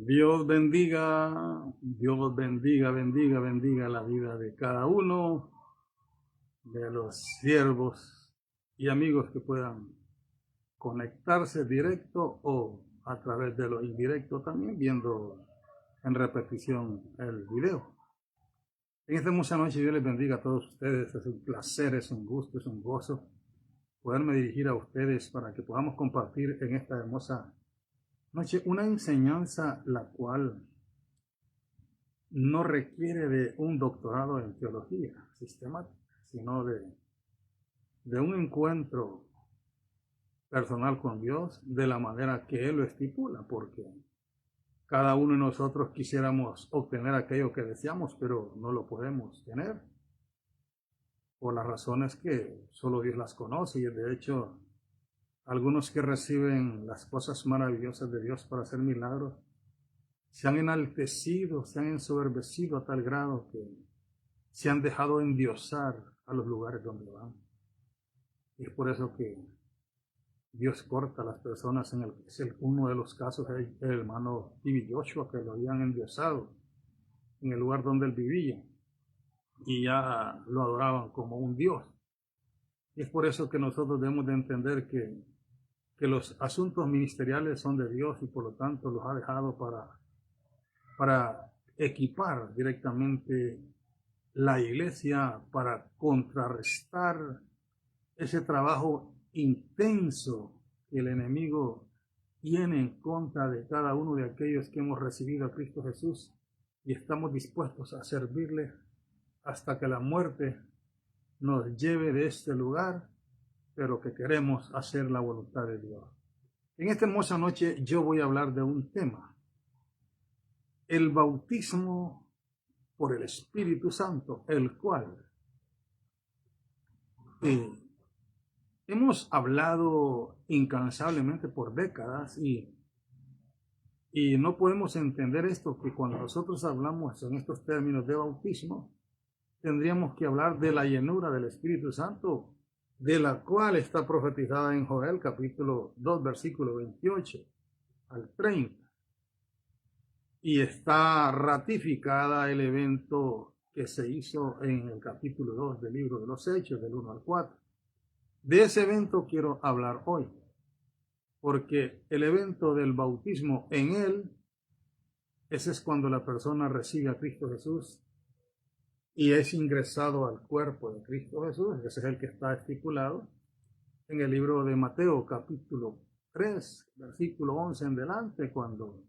Dios bendiga, bendiga, bendiga la vida de cada uno de los siervos y amigos que puedan conectarse directo o a través de lo indirecto también viendo en repetición el video. En esta hermosa noche Dios les bendiga a todos ustedes. Es un placer, es un gusto, es un gozo poderme dirigir a ustedes para que podamos compartir en esta hermosa noche una enseñanza la cual no requiere de un doctorado en teología sistemática, sino de un encuentro personal con Dios de la manera que Él lo estipula, porque cada uno de nosotros quisiéramos obtener aquello que deseamos, pero no lo podemos tener por las razones que solo Dios las conoce. Y de hecho, algunos que reciben las cosas maravillosas de Dios para hacer milagros, se han enaltecido, se han ensoberbecido a tal grado que se han dejado endiosar a los lugares donde van. Y es por eso que Dios corta a las personas. Uno de los casos es el hermano T.B. Joshua, que lo habían endiosado en el lugar donde él vivía y ya lo adoraban como un Dios. Y es por eso que nosotros debemos de entender que los asuntos ministeriales son de Dios y por lo tanto los ha dejado para equipar directamente la iglesia, para contrarrestar ese trabajo intenso que el enemigo tiene en contra de cada uno de aquellos que hemos recibido a Cristo Jesús y estamos dispuestos a servirle hasta que la muerte nos lleve de este lugar, pero que queremos hacer la voluntad de Dios. En esta hermosa noche yo voy a hablar de un tema: el bautismo por el Espíritu Santo, el cual hemos hablado incansablemente por décadas y no podemos entender esto, que cuando nosotros hablamos en estos términos de bautismo, tendríamos que hablar de la llenura del Espíritu Santo, de la cual está profetizada en Joel capítulo 2, versículo 28 al 30. Y está ratificada el evento que se hizo en el capítulo 2 del libro de los Hechos, del 1 al 4. De ese evento quiero hablar hoy, porque el evento del bautismo en él, ese es cuando la persona recibe a Cristo Jesús y es ingresado al cuerpo de Cristo Jesús. Ese es el que está estipulado en el libro de Mateo capítulo 3, versículo 11 en delante, cuando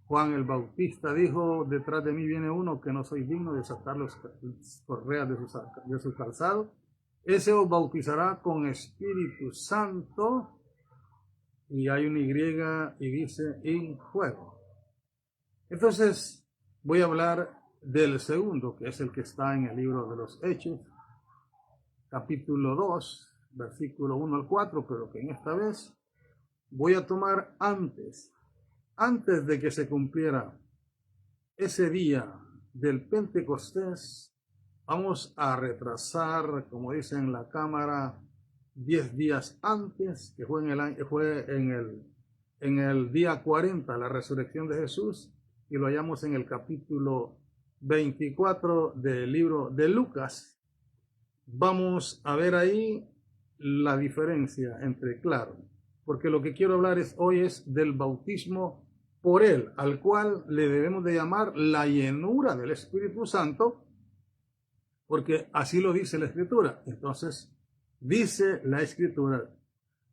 Juan el Bautista dijo: detrás de mí viene uno que no soy digno de desatar las correas de su calzado. Ese os bautizará con Espíritu Santo, y hay una Y y dice en fuego. Entonces voy a hablar del segundo, que es el que está en el libro de los Hechos, capítulo 2, versículo 1 al 4, pero que en esta vez voy a tomar antes de que se cumpliera ese día del Pentecostés. Vamos a retrasar, como dice en la cámara, 10 días antes, que fue en el día 40, la resurrección de Jesús, y lo hallamos en el capítulo 24 del libro de Lucas. Vamos a ver ahí la diferencia entre, claro, porque lo que quiero hablar hoy es del bautismo por él, al cual le debemos de llamar la llenura del Espíritu Santo, porque así lo dice la Escritura. Entonces, dice la Escritura: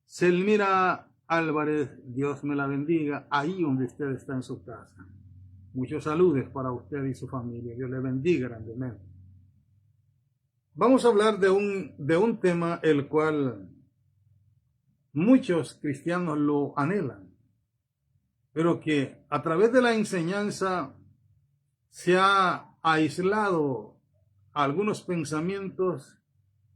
Selmira Álvarez, Dios me la bendiga, ahí donde usted está en su casa. Muchos saludos para usted y su familia. Dios le bendiga grandemente. Vamos a hablar de un tema el cual muchos cristianos lo anhelan, pero que a través de la enseñanza se ha aislado algunos pensamientos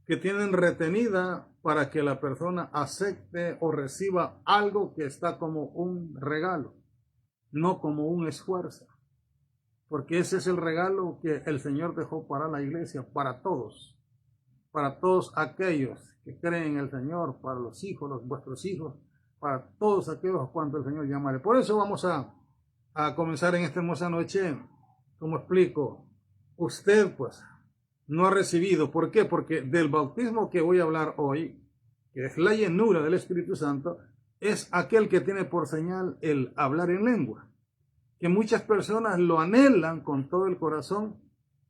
que tienen retenida para que la persona acepte o reciba algo que está como un regalo, no como un esfuerzo, porque ese es el regalo que el Señor dejó para la iglesia, para todos aquellos que creen en el Señor, para los hijos, vuestros hijos, para todos aquellos cuantos el Señor llame. Por eso vamos a a comenzar en esta hermosa noche, como explico, usted pues no ha recibido. ¿Por qué? Porque del bautismo que voy a hablar hoy, que es la llenura del Espíritu Santo, es aquel que tiene por señal el hablar en lengua, que muchas personas lo anhelan con todo el corazón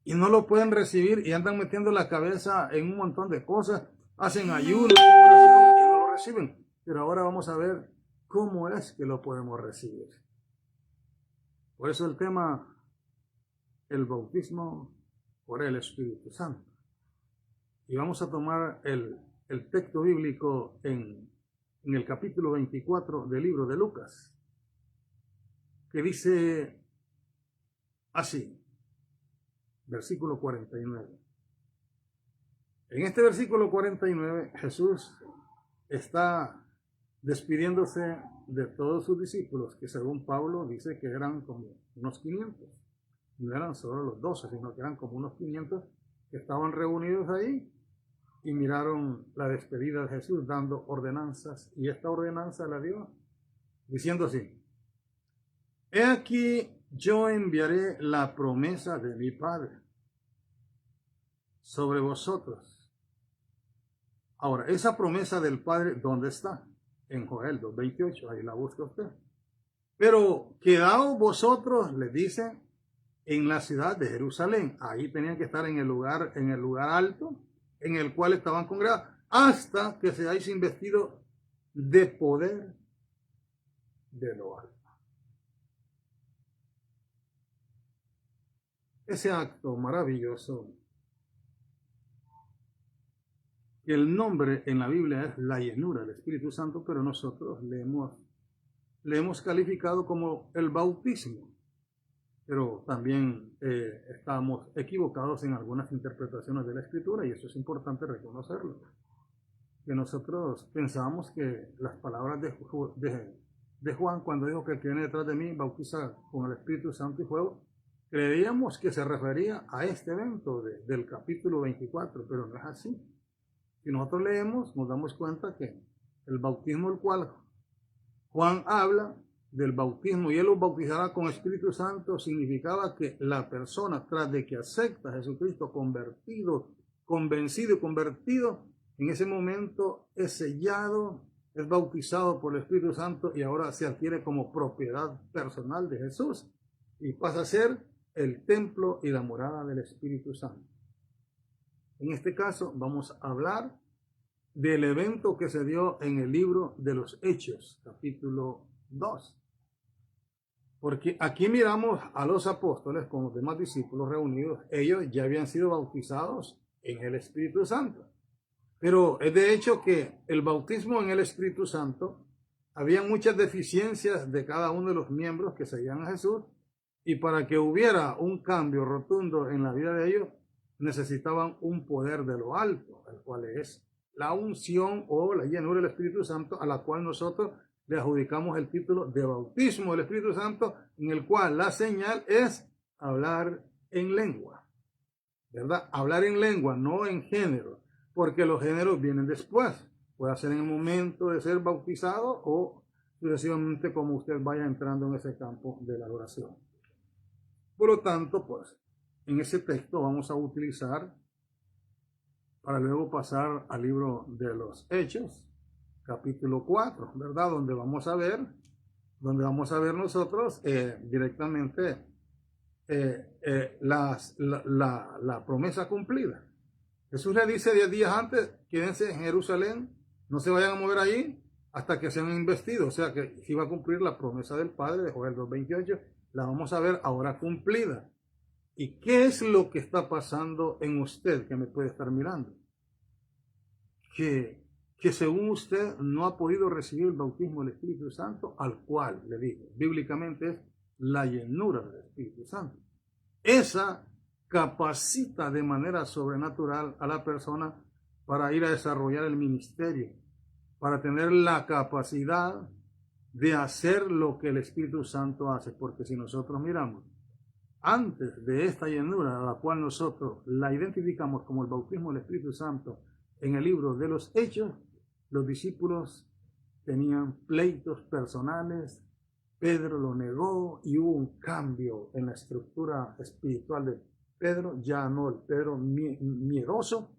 y no lo pueden recibir y andan metiendo la cabeza en un montón de cosas, hacen ayuno, oración y no lo reciben. Pero ahora vamos a ver cómo es que lo podemos recibir. Por eso el tema, el bautismo por el Espíritu Santo. Y vamos a tomar el texto bíblico en el capítulo 24 del libro de Lucas, que dice así, versículo 49. En este versículo 49, Jesús está despidiéndose de todos sus discípulos, que según Pablo dice que eran como unos 500. No eran solo los 12, sino que eran como unos 500 que estaban reunidos ahí y miraron la despedida de Jesús dando ordenanzas. Y esta ordenanza la dio diciendo así: he aquí yo enviaré la promesa de mi Padre sobre vosotros. Ahora, esa promesa del Padre, ¿dónde está? En Joel 2:28, ahí la busca usted. Pero quedaos vosotros, le dice, en la ciudad de Jerusalén. Ahí tenían que estar en el lugar alto, en el cual estaban congregados, hasta que seáis investidos de poder de lo alto. Ese acto maravilloso, que el nombre en la Biblia es la llenura del Espíritu Santo, pero nosotros le hemos calificado como el bautismo. Pero también estamos equivocados en algunas interpretaciones de la Escritura, y eso es importante reconocerlo. Que nosotros pensábamos que las palabras de Juan, cuando dijo que el que viene detrás de mí bautiza con el Espíritu Santo y fuego, creíamos que se refería a este evento del capítulo 24, pero no es así. Si nosotros leemos, nos damos cuenta que el bautismo del cual Juan habla, del bautismo, y él los bautizará con Espíritu Santo, significaba que la persona, tras de que acepta a Jesucristo convencido y convertido, en ese momento es sellado, es bautizado por el Espíritu Santo y ahora se adquiere como propiedad personal de Jesús y pasa a ser el templo y la morada del Espíritu Santo. En este caso vamos a hablar del evento que se dio en el libro de los Hechos, capítulo 2. Porque aquí miramos a los apóstoles con los demás discípulos reunidos. Ellos ya habían sido bautizados en el Espíritu Santo. Pero es de hecho que el bautismo en el Espíritu Santo, había muchas deficiencias de cada uno de los miembros que seguían a Jesús. Y para que hubiera un cambio rotundo en la vida de ellos, necesitaban un poder de lo alto, el cual es la unción o la llenura del Espíritu Santo, a la cual nosotros le adjudicamos el título de bautismo del Espíritu Santo, en el cual la señal es hablar en lengua, ¿verdad? Hablar en lengua, no en género, porque los géneros vienen después. Puede ser en el momento de ser bautizado o sucesivamente como usted vaya entrando en ese campo de la oración. Por lo tanto, pues, en ese texto vamos a utilizar, para luego pasar al libro de los Hechos, capítulo 4, ¿verdad? Donde vamos a ver nosotros directamente la promesa cumplida. Jesús le dice 10 días antes: quédense en Jerusalén, no se vayan a mover ahí hasta que sean investidos. O sea que si va a cumplir la promesa del Padre de Joel 2:28, la vamos a ver ahora cumplida. ¿Y qué es lo que está pasando en usted que me puede estar mirando? Que según usted no ha podido recibir el bautismo del Espíritu Santo, al cual, le digo, bíblicamente es la llenura del Espíritu Santo. Esa capacita de manera sobrenatural a la persona para ir a desarrollar el ministerio, para tener la capacidad de hacer lo que el Espíritu Santo hace. Porque si nosotros miramos, antes de esta llenura, a la cual nosotros la identificamos como el bautismo del Espíritu Santo en el libro de los Hechos, los discípulos tenían pleitos personales, Pedro lo negó y hubo un cambio en la estructura espiritual de Pedro. Ya no el Pedro miedoso,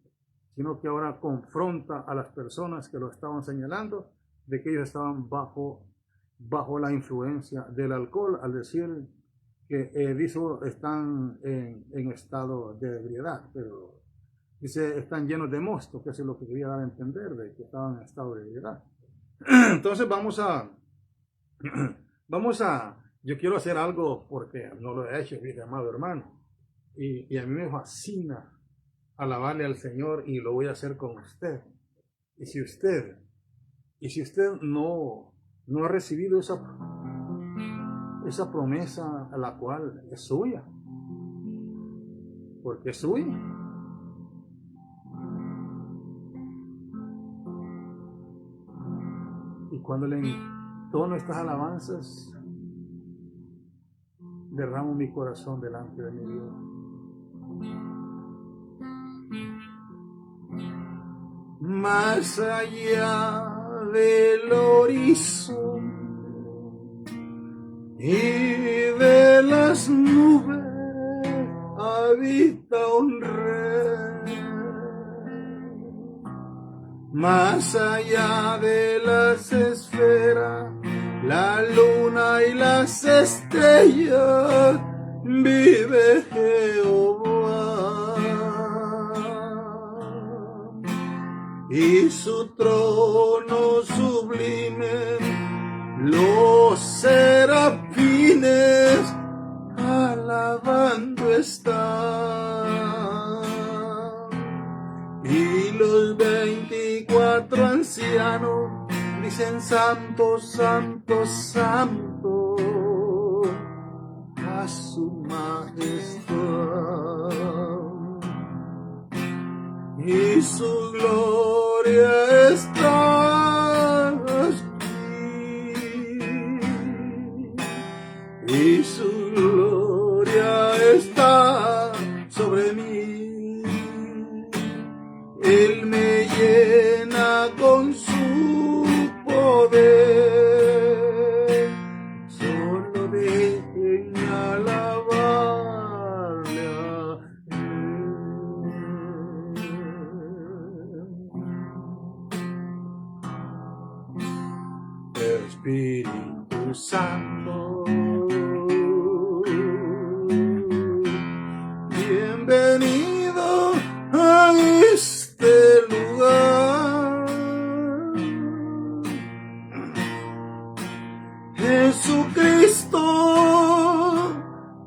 sino que ahora confronta a las personas que lo estaban señalando de que ellos estaban bajo la influencia del alcohol, al decir que dice, están en estado de ebriedad, pero dice están llenos de mosto, que eso es lo que quería dar a entender, de que estaban en estado de ebriedad. Entonces yo quiero hacer algo porque no lo he hecho, mi amado hermano, y a mí me fascina alabarle al Señor y lo voy a hacer con usted. Y si usted no ha recibido esa promesa, a la cual es suya, porque es suya. Y cuando le entono estas alabanzas, derramo mi corazón delante de mi Dios. Más allá del horizonte y de las nubes habita un rey. Más allá de las esferas, la luna y las estrellas, vive Jehová. Y su trono sublime, los serafines alabando están. Y los 24 ancianos dicen: Santo, Santo, Santo, a su majestad. Y su gloria está aquí. Y su gloria está sobre mí. Él me llena con su poder. Solo déjenme alabarle a Él. Espíritu Santo, bienvenido a este lugar. Jesucristo,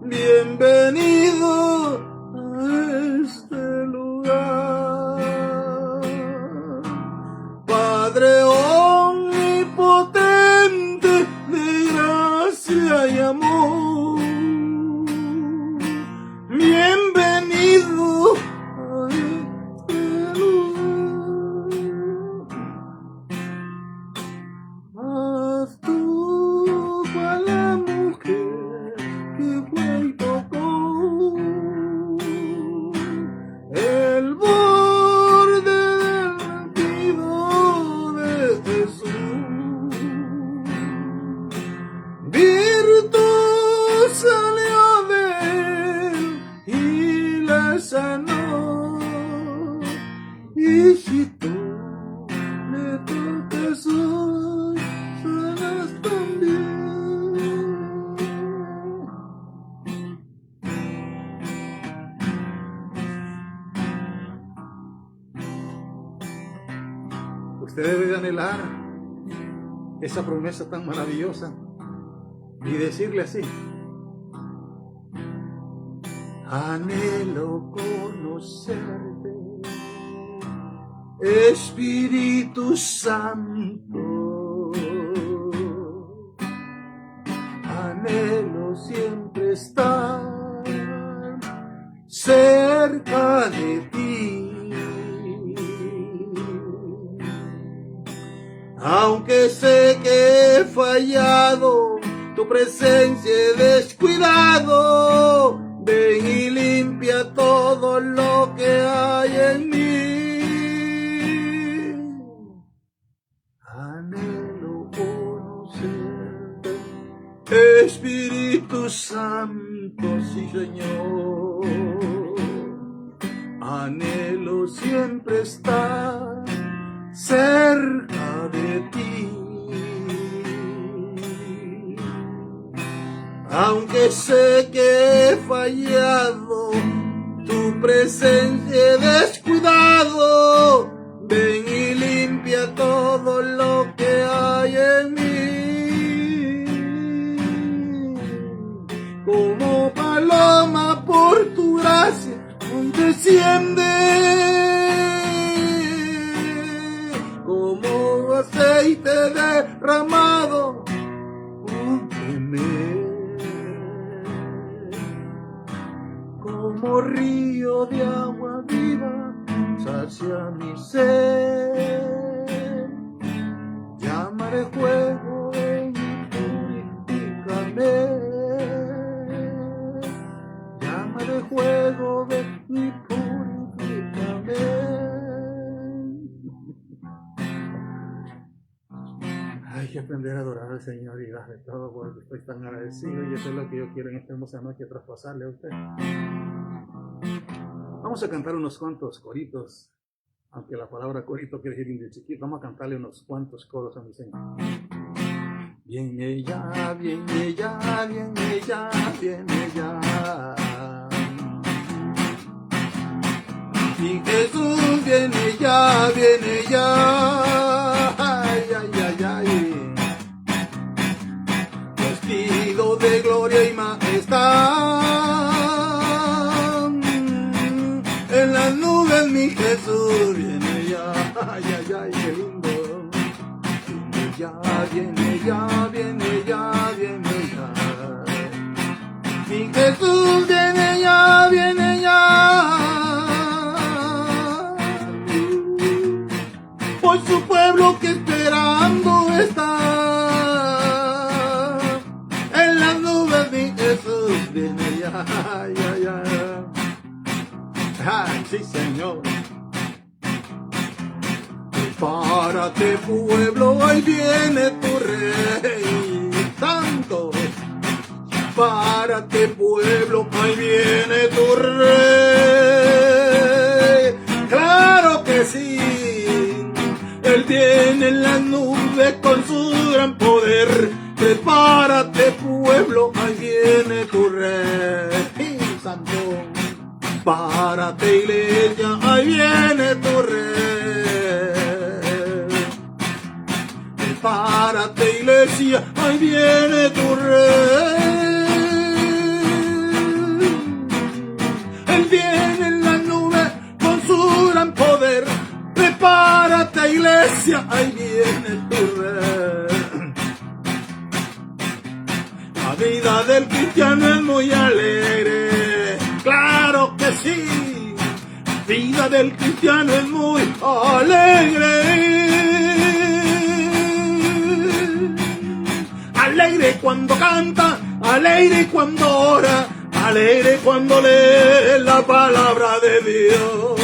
bienvenido a este lugar. Padre omnipotente de gracia y amor, bienvenido a este lugar. Haz tú cual la mujer que fue y tocó el borde del vestido de Jesús. Virtud salió de él y la sanó. Y si tú le tocas hoy, sanas también. Usted debe de anhelar esa promesa tan maravillosa y decirle así: anhelo conocerte, Espíritu Santo. Anhelo siempre estar cerca de ti. Aunque sé que he fallado, tu presencia he descuidado. Ven y limpia todo lo que hay en mí. Anhelo conocerte, Espíritu Santo, sí Señor, anhelo siempre estar cerca de ti. Aunque sé que he fallado, tu presencia he descuidado, ven y limpia todo lo que hay en mí. Como paloma por tu gracia desciende, como aceite derramado, únteme. Como río de agua viva, sacia mi sed. Llamaré fuego, ven y purifícame. Llamaré fuego, ven y purifícame. Hay que aprender a adorar al Señor y darle todo porque estoy tan agradecido y eso es lo que yo quiero en esta hermosa noche traspasarle a usted. Vamos a cantar unos cuantos coritos, aunque la palabra corito quiere decir de chiquito. Vamos a cantarle unos cuantos coros a mi Señor. Viene ella, viene ella, viene ella, viene ella. Mi Jesús viene ya, viene ya. Ay, ay, ay, ay. Vestido de gloria y majestad. En las nubes mi Jesús viene ya. Ay, ay, ay, qué lindo. Viene ya, viene ya, viene ya, viene ya. Mi Jesús viene ya, viene ya. Por su pueblo que esperando está. En las nubes mi Jesús viene ya, ya, ya. Ay, sí, Señor. Prepárate, pueblo, ahí viene tu Rey Santo. Párate, pueblo, ahí viene tu Rey. Claro que sí. Él viene en la nube con su gran poder. Prepárate, pueblo, ahí viene tu Rey Santo. Párate, iglesia, ahí viene tu Rey. Párate, iglesia, ahí viene tu Rey. Él viene en la nube con su gran poder. Prepárate, iglesia, ahí viene tu Rey. La vida del cristiano es muy alegre, claro que sí. Vida del cristiano es muy alegre. Alegre cuando canta, alegre cuando ora, alegre cuando lee la palabra de Dios.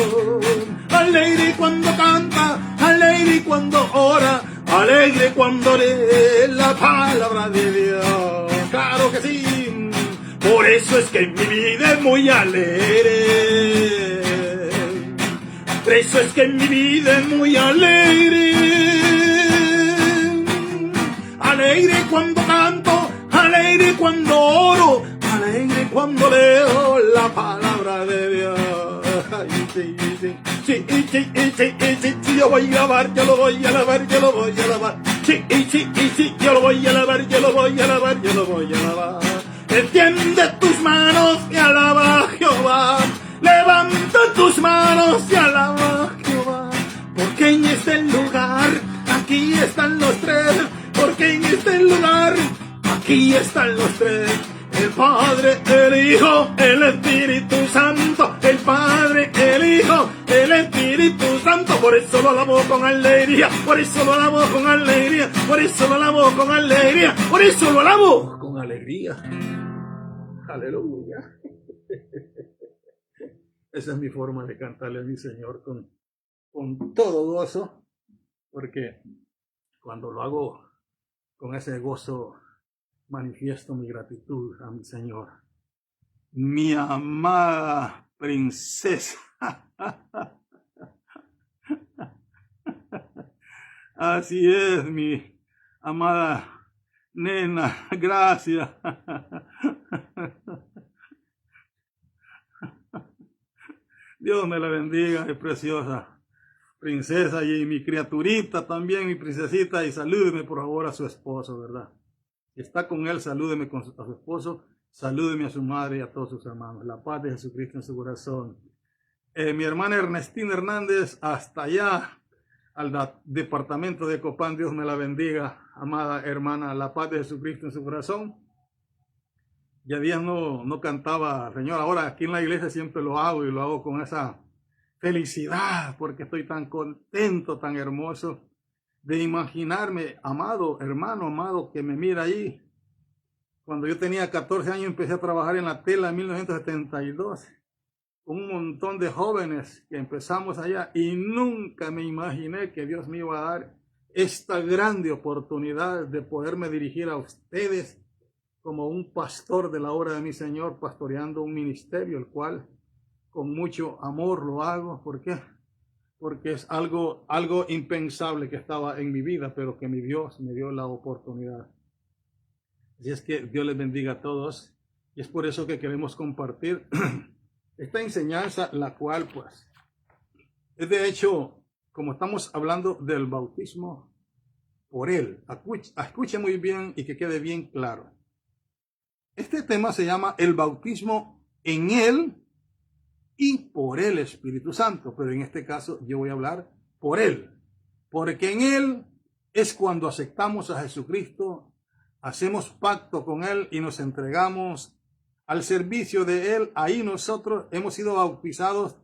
Alegre cuando canta, alegre cuando ora, alegre cuando lee la palabra de Dios. Claro que sí. Por eso es que mi vida es muy alegre. Por eso es que mi vida es muy alegre. Alegre cuando canto, alegre cuando oro, alegre cuando leo la palabra de Dios. Sí, yo voy a alabar, yo lo voy a alabar, yo lo voy a alabar. Sí, yo lo voy a alabar, yo lo voy a alabar, yo lo voy a alabar. Extiende tus manos y alaba a Jehová. Levanta tus manos y alaba a Jehová. Porque en este lugar, aquí están los tres. Porque en este lugar, aquí están los tres. El Padre, el Hijo, el Espíritu Santo. El Padre, el Hijo, el Espíritu Santo. Por eso lo alabo con alegría. Por eso lo alabo con alegría. Por eso lo alabo con alegría. Por eso lo alabo con alegría. Aleluya. Esa es mi forma de cantarle a mi Señor con todo gozo. Porque cuando lo hago con ese gozo manifiesto mi gratitud a mi Señor. Mi amada princesa. Así es, mi amada nena, gracias. Dios me la bendiga, mi preciosa princesa, y mi criaturita también, mi princesita, y salúdeme por favor a su esposo, ¿verdad? Si está con él, salúdeme a su esposo, salúdeme a su madre y a todos sus hermanos. La paz de Jesucristo en su corazón. Mi hermana Ernestina Hernández, hasta allá, al departamento de Copán, Dios me la bendiga, amada hermana, la paz de Jesucristo en su corazón. Ya días no cantaba, Señor, ahora aquí en la iglesia siempre lo hago y lo hago con esa felicidad, porque estoy tan contento, tan hermoso, de imaginarme, amado hermano, amado, que me mira ahí. Cuando yo tenía 14 años empecé a trabajar en la tela en 1972, con un montón de jóvenes que empezamos allá, y nunca me imaginé que Dios me iba a dar esta grande oportunidad de poderme dirigir a ustedes como un pastor de la obra de mi Señor, pastoreando un ministerio, el cual con mucho amor lo hago. ¿Por qué? Porque es algo impensable que estaba en mi vida, pero que mi Dios me dio la oportunidad. Así es que Dios les bendiga a todos, y es por eso que queremos compartir esta enseñanza, la cual pues es de hecho, como estamos hablando del bautismo por Él. Escuche muy bien y que quede bien claro. Este tema se llama el bautismo en Él y por el Espíritu Santo, pero en este caso yo voy a hablar por Él, porque en Él es cuando aceptamos a Jesucristo, hacemos pacto con Él y nos entregamos al servicio de Él. Ahí nosotros hemos sido bautizados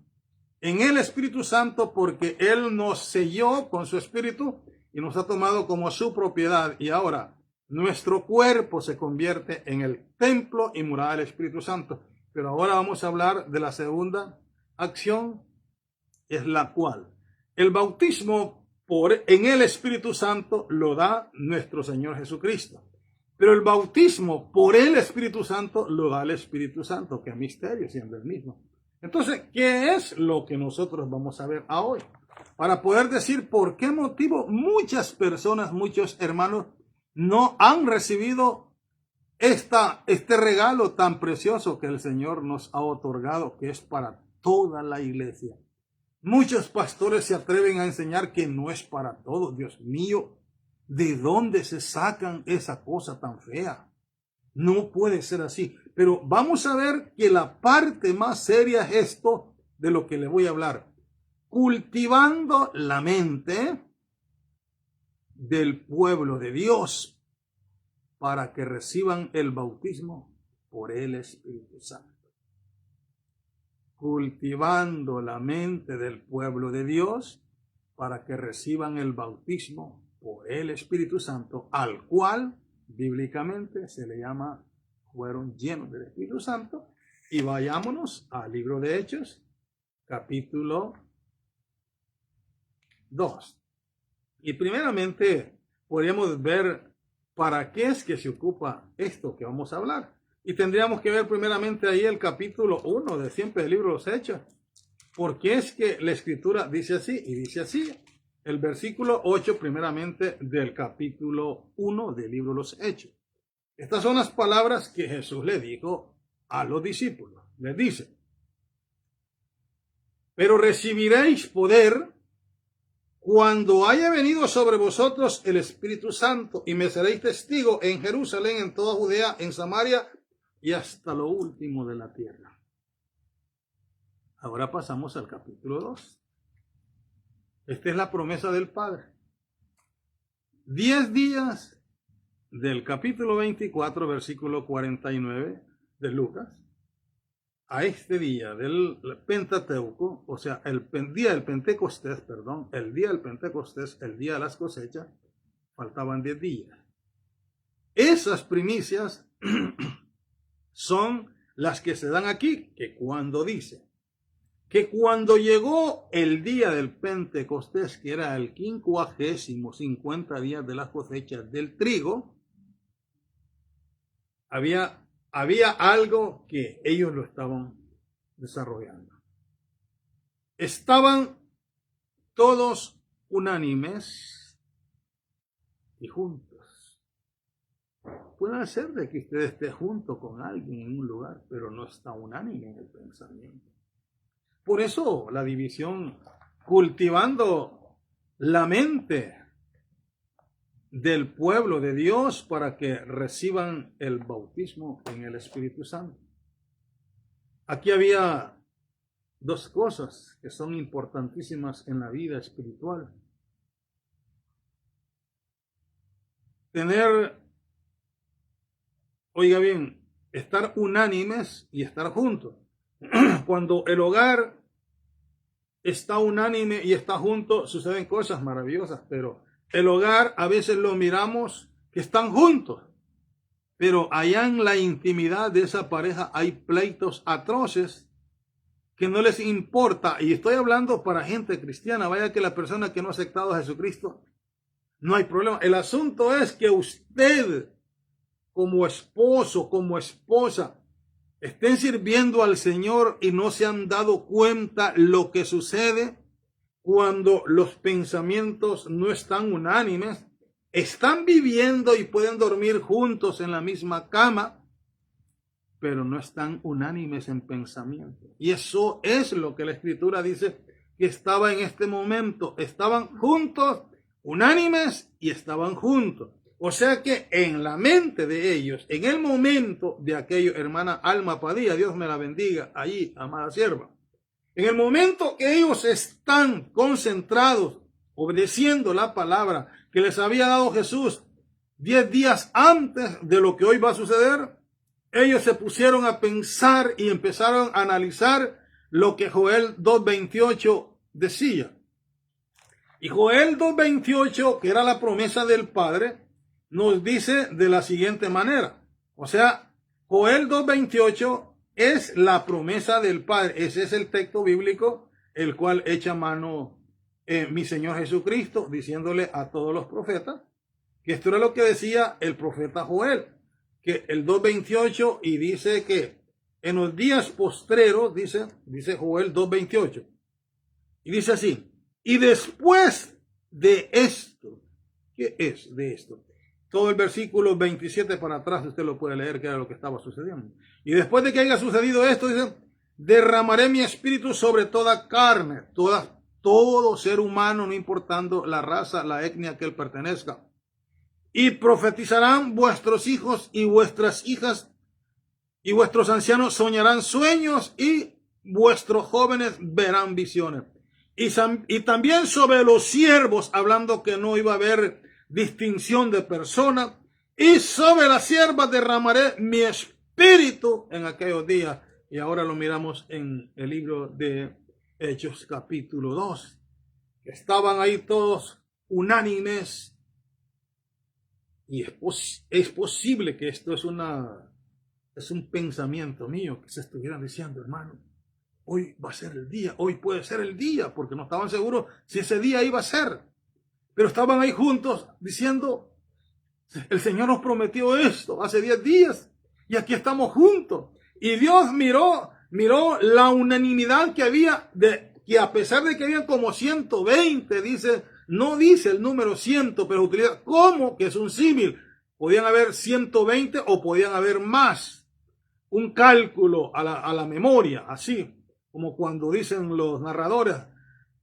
en el Espíritu Santo, porque Él nos selló con su Espíritu y nos ha tomado como su propiedad, y ahora nuestro cuerpo se convierte en el templo y morada del Espíritu Santo. Pero ahora vamos a hablar de la segunda acción, es la cual el bautismo en el Espíritu Santo lo da nuestro Señor Jesucristo. Pero el bautismo por el Espíritu Santo lo da el Espíritu Santo, que es misterio, siendo el mismo. Entonces, ¿qué es lo que nosotros vamos a ver hoy? Para poder decir por qué motivo muchas personas, muchos hermanos, no han recibido este regalo tan precioso que el Señor nos ha otorgado, que es para toda la iglesia. Muchos pastores se atreven a enseñar que no es para todos. Dios mío, ¿de dónde se sacan esa cosa tan fea? No puede ser así. Pero vamos a ver que la parte más seria es esto de lo que le voy a hablar. Cultivando la mente del pueblo de Dios para que reciban el bautismo por el Espíritu Santo. Cultivando la mente del pueblo de Dios para que reciban el bautismo por el Espíritu Santo, al cual bíblicamente se le llama fueron llenos del Espíritu Santo. Y vayámonos al libro de Hechos, capítulo 2. Y primeramente podríamos ver para qué es que se ocupa esto que vamos a hablar. Y tendríamos que ver primeramente ahí el capítulo 1 de siempre del libro de los Hechos. Porque es que la Escritura dice así, y dice así. El versículo 8 primeramente del capítulo 1 del libro de los Hechos. Estas son las palabras que Jesús le dijo a los discípulos. Les dice: pero recibiréis poder cuando haya venido sobre vosotros el Espíritu Santo, y me seréis testigo en Jerusalén, en toda Judea, en Samaria y hasta lo último de la tierra. Ahora pasamos al capítulo 2. Esta es la promesa del Padre. 10 días del capítulo 24, versículo 49 de Lucas, a este día del Pentateuco, o sea, el día del Pentecostés, el día del Pentecostés, el día de las cosechas, faltaban 10 días. Esas primicias son las que se dan aquí, que cuando dice que cuando llegó el día del Pentecostés, que era el 50 días de las cosechas del trigo, había algo que ellos lo estaban desarrollando. Estaban todos unánimes y juntos. Puede ser de que usted esté junto con alguien en un lugar, pero no está unánime en el pensamiento. Por eso la división, cultivando la mente del pueblo de Dios para que reciban el bautismo en el Espíritu Santo. Aquí había dos cosas que son importantísimas en la vida espiritual. Oiga bien, estar unánimes y estar juntos. Cuando el hogar está unánime y está junto, suceden cosas maravillosas, pero el hogar a veces lo miramos que están juntos, pero allá en la intimidad de esa pareja hay pleitos atroces que no les importa. Y estoy hablando para gente cristiana, vaya que la persona que no ha aceptado a Jesucristo, no hay problema. El asunto es que usted, como esposo, como esposa, estén sirviendo al Señor y no se han dado cuenta lo que sucede cuando los pensamientos no están unánimes. Están viviendo y pueden dormir juntos en la misma cama, pero no están unánimes en pensamiento. Y eso es lo que la Escritura dice que estaba en este momento. Estaban juntos, unánimes y estaban juntos. O sea que en la mente de ellos, en el momento de aquello, hermana Alma Padilla, Dios me la bendiga, allí, amada sierva. En el momento que ellos están concentrados, obedeciendo la palabra que les había dado Jesús 10 días antes de lo que hoy va a suceder, ellos se pusieron a pensar y empezaron a analizar lo que Joel 2:28 decía. Y Joel 2:28, que era la promesa del Padre, nos dice de la siguiente manera. O sea, Joel 2:28 es la promesa del Padre. Ese es el texto bíblico, el cual echa mano mi Señor Jesucristo, diciéndole a todos los profetas que esto era lo que decía el profeta Joel, que el 2:28, y dice que en los días postreros, dice Joel 2:28, y dice así: y después de esto, ¿qué es de esto? Todo el versículo 27 para atrás usted lo puede leer, que era lo que estaba sucediendo. Y después de que haya sucedido esto, dice: derramaré mi espíritu sobre toda carne, todo ser humano, no importando la raza, la etnia que él pertenezca. Y profetizarán vuestros hijos y vuestras hijas, y vuestros ancianos soñarán sueños, y vuestros jóvenes verán visiones. Y también sobre los siervos, hablando que no iba a haber distinción de persona, y sobre las siervas derramaré mi espíritu en aquellos días. Y ahora lo miramos en el libro de Hechos capítulo 2. Estaban ahí todos unánimes. Y es posible que esto es un pensamiento mío, que se estuvieran diciendo: hermano, hoy va a ser el día, hoy puede ser el día, porque no estaban seguros si ese día iba a ser. Pero estaban ahí juntos diciendo: el Señor nos prometió esto hace 10 días y aquí estamos juntos. Y Dios miró la unanimidad que había, que a pesar de que habían como 120, no dice el número 100, pero utiliza como que es un símil. Podían haber 120 o podían haber más. Un cálculo a la memoria, así como cuando dicen los narradores,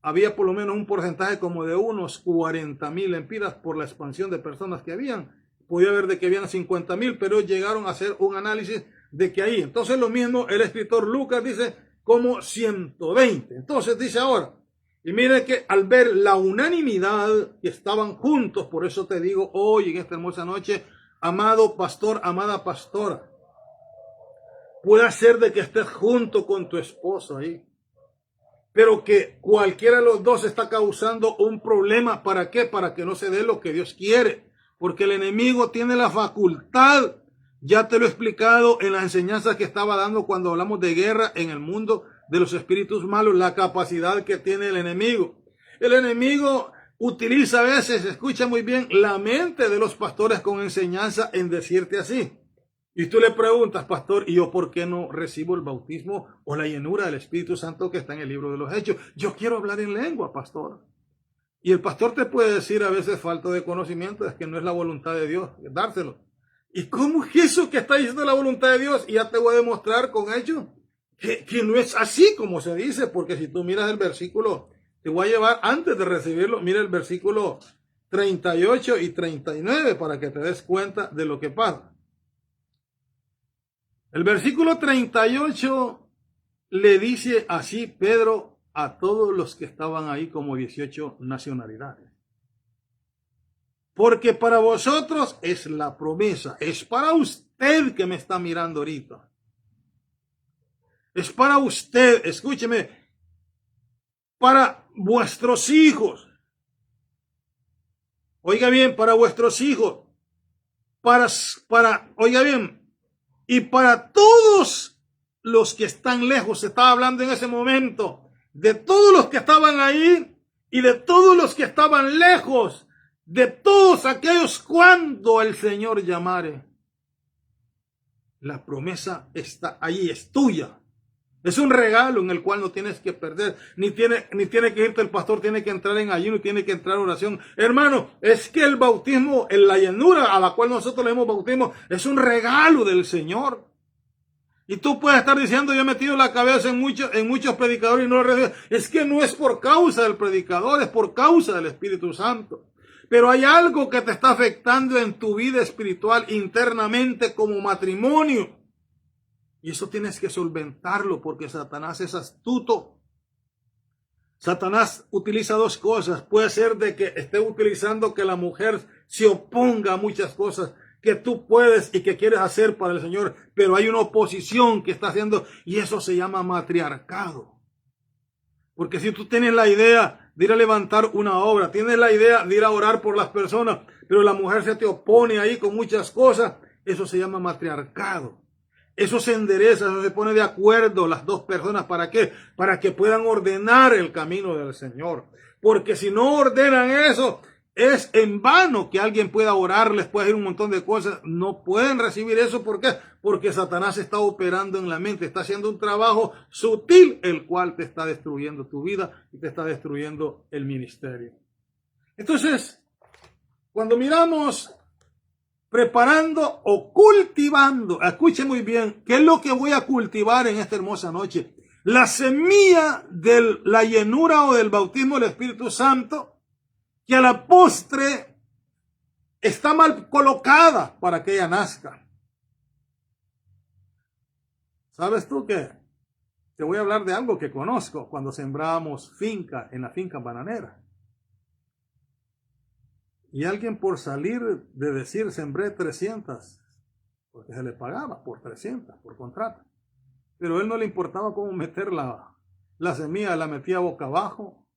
había por lo menos un porcentaje como de unos 40,000 lempiras por la expansión de personas que habían. Podía haber de que habían 50,000, pero llegaron a hacer un análisis de que ahí. Entonces lo mismo el escritor Lucas dice como 120. Entonces dice ahora, y mire que al ver la unanimidad que estaban juntos, por eso te digo hoy en esta hermosa noche, amado pastor, amada pastora, puede ser de que estés junto con tu esposo ahí, pero que cualquiera de los dos está causando un problema. ¿Para qué? Para que no se dé lo que Dios quiere, porque el enemigo tiene la facultad. Ya te lo he explicado en las enseñanzas que estaba dando cuando hablamos de guerra en el mundo de los espíritus malos, la capacidad que tiene el enemigo. El enemigo utiliza a veces, escucha muy bien, la mente de los pastores con enseñanza en decirte así: Y tú le preguntas, pastor, ¿y yo por qué no recibo el bautismo o la llenura del Espíritu Santo que está en el libro de los Hechos? Yo quiero hablar en lengua, pastor. Y el pastor te puede decir a veces falta de conocimiento, es que no es la voluntad de Dios dárselo. ¿Y cómo es eso que está diciendo la voluntad de Dios? Y ya te voy a demostrar con hechos que no es así como se dice, porque si tú miras el versículo, te voy a llevar antes de recibirlo, mira el versículo 38 y 39 para que te des cuenta de lo que pasa. El versículo 38 le dice así Pedro a todos los que estaban ahí como 18 nacionalidades. Porque para vosotros es la promesa, es para usted que me está mirando ahorita. Es para usted, escúcheme, para vuestros hijos. Oiga bien, para vuestros hijos. Oiga bien, y para todos los que están lejos, se estaba hablando en ese momento de todos los que estaban ahí y de todos los que estaban lejos, de todos aquellos cuando el Señor llamare. La promesa está ahí, es tuya. Es un regalo en el cual no tienes que perder, ni tiene que irte el pastor, tiene que entrar en ayuno, tiene que entrar en oración. Hermano, es que el bautismo, en la llenura a la cual nosotros le hemos bautismo, es un regalo del Señor. Y tú puedes estar diciendo, yo he metido la cabeza en muchos predicadores y no lo recibo. Es que no es por causa del predicador, es por causa del Espíritu Santo. Pero hay algo que te está afectando en tu vida espiritual internamente como matrimonio. Y eso tienes que solventarlo porque Satanás es astuto. Satanás utiliza dos cosas. Puede ser de que esté utilizando que la mujer se oponga a muchas cosas que tú puedes y que quieres hacer para el Señor. Pero hay una oposición que está haciendo y eso se llama matriarcado. Porque si tú tienes la idea de ir a levantar una obra, tienes la idea de ir a orar por las personas, pero la mujer se te opone ahí con muchas cosas, eso se llama matriarcado. Eso se endereza, eso se pone de acuerdo las dos personas. ¿Para qué? Para que puedan ordenar el camino del Señor. Porque si no ordenan eso, es en vano que alguien pueda orarles, puede hacer un montón de cosas. No pueden recibir eso. ¿Por qué? Porque Satanás está operando en la mente, está haciendo un trabajo sutil, el cual te está destruyendo tu vida y te está destruyendo el ministerio. Entonces, cuando miramos preparando o cultivando, escuche muy bien, ¿qué es lo que voy a cultivar en esta hermosa noche? La semilla de la llenura o del bautismo del Espíritu Santo, que a la postre está mal colocada para que ella nazca. ¿Sabes tú qué? Te voy a hablar de algo que conozco cuando sembramos finca en la finca bananera. Y alguien por salir de decir sembré 300, porque se le pagaba por 300, por contrato. Pero a él no le importaba cómo meter la semilla, la metía boca abajo,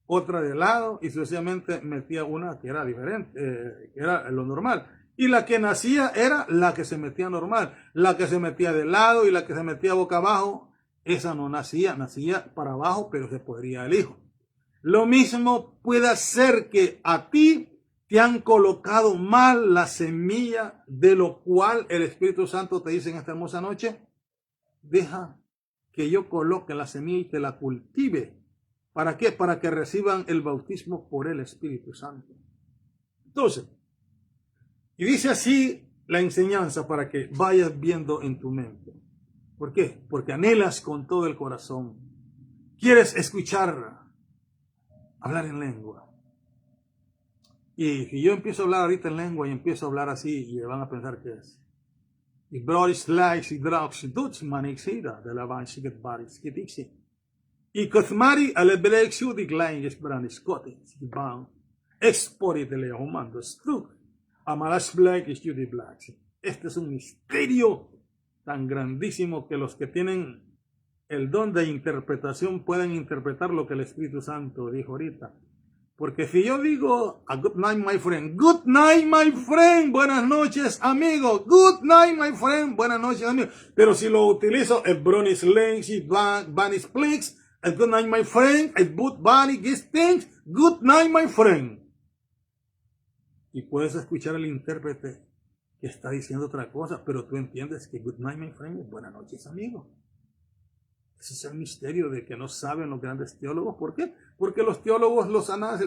otra de lado y sucesivamente metía una que era diferente, que era lo normal. Y la que nacía era la que se metía normal. La que se metía de lado y la que se metía boca abajo, esa no nacía, nacía para abajo, pero se podría el hijo. Lo mismo puede ser que a ti te han colocado mal la semilla, de lo cual el Espíritu Santo te dice en esta hermosa noche, deja que yo coloque la semilla y te la cultive. ¿Para qué? Para que reciban el bautismo por el Espíritu Santo. Entonces, y dice así la enseñanza para que vayas viendo en tu mente. ¿Por qué? Porque anhelas con todo el corazón. Quieres escuchar hablar en lengua. Y si yo empiezo a hablar ahorita en lengua y empiezo a hablar así, y van a pensar que es. Y broris likes y drops duts manixida de la vansiget baris kitixi. Y Kothmari alebrexu de glanges braniscotis ban expori de leomando struk amalas blackis judi blacks. Este es un misterio tan grandísimo que los que tienen el don de interpretación pueden interpretar lo que el Espíritu Santo dijo ahorita. Porque si yo digo a good night my friend, buenas noches amigo, good night my friend, buenas noches amigo, pero si lo utilizo el bronis lens y banis plix, el good night my friend, el boot body gets things, good night my friend. Y puedes escuchar al intérprete que está diciendo otra cosa, pero tú entiendes que good night, my friend, buenas noches, amigo. Ese es el misterio de que no saben los grandes teólogos. ¿Por qué? Porque los teólogos,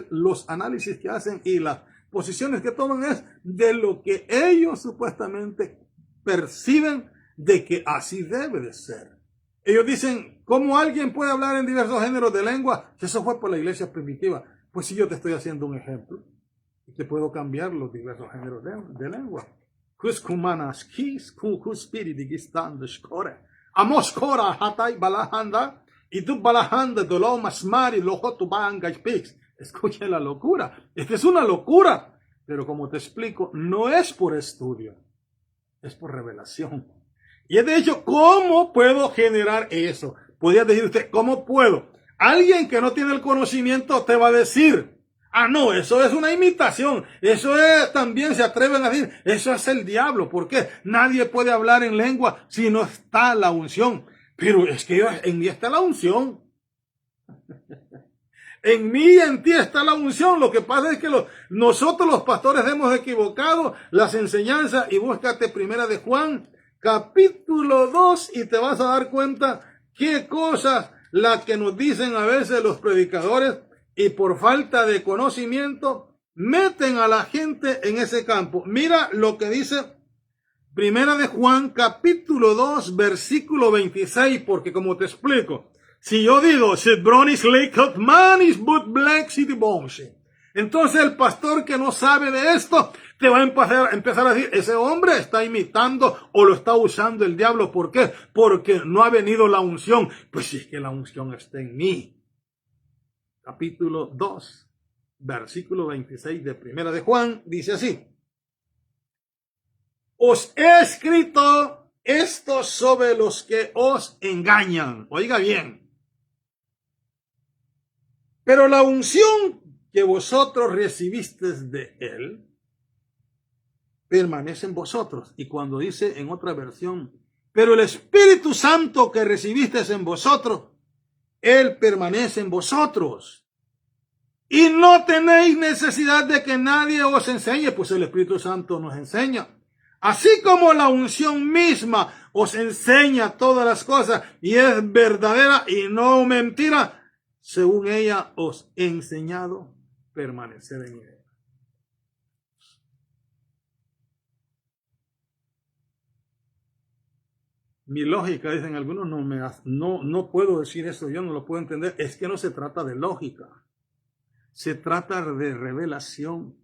los análisis que hacen y las posiciones que toman es de lo que ellos supuestamente perciben de que así debe de ser. Ellos dicen, ¿cómo alguien puede hablar en diversos géneros de lengua? Eso fue por la iglesia primitiva. Pues si yo te estoy haciendo un ejemplo, te puedo cambiar los diversos géneros de lengua. Amos kora hatai balahanda y tu balahanda dolo masmari lojo tu banga speaks. Escucha la locura. Esta es una locura. Pero como te explico, no es por estudio, es por revelación. Y de hecho, ¿cómo puedo generar eso? Podría decir usted, ¿cómo puedo? Alguien que no tiene el conocimiento te va a decir, ah, no, eso es una imitación. Eso es, también se atreven a decir, eso es el diablo. ¿Por qué? Nadie puede hablar en lengua si no está la unción. Pero es que en mí está la unción. En mí y en ti está la unción. Lo que pasa es que nosotros los pastores hemos equivocado las enseñanzas. Y búscate Primera de Juan, capítulo 2, y te vas a dar cuenta qué cosas las que nos dicen a veces los predicadores, y por falta de conocimiento meten a la gente en ese campo. Mira lo que dice Primera de Juan, capítulo 2, versículo 26, porque como te explico, si yo digo, entonces el pastor que no sabe de esto te va a empezar a decir, ese hombre está imitando o lo está usando el diablo. ¿Por qué? Porque no ha venido la unción. Pues si es que la unción está en mí. Capítulo 2, versículo 26 de Primera de Juan, dice así. Os he escrito esto sobre los que os engañan. Oiga bien. Pero la unción que vosotros recibisteis de él permanece en vosotros. Y cuando dice en otra versión, pero el Espíritu Santo que recibisteis en vosotros, él permanece en vosotros. Y no tenéis necesidad de que nadie os enseñe, pues el Espíritu Santo nos enseña. Así como la unción misma os enseña todas las cosas y es verdadera y no mentira, según ella os he enseñado, permanecer en ella. Mi lógica, dicen algunos, no puedo decir eso, yo no lo puedo entender. Es que no se trata de lógica, se trata de revelación.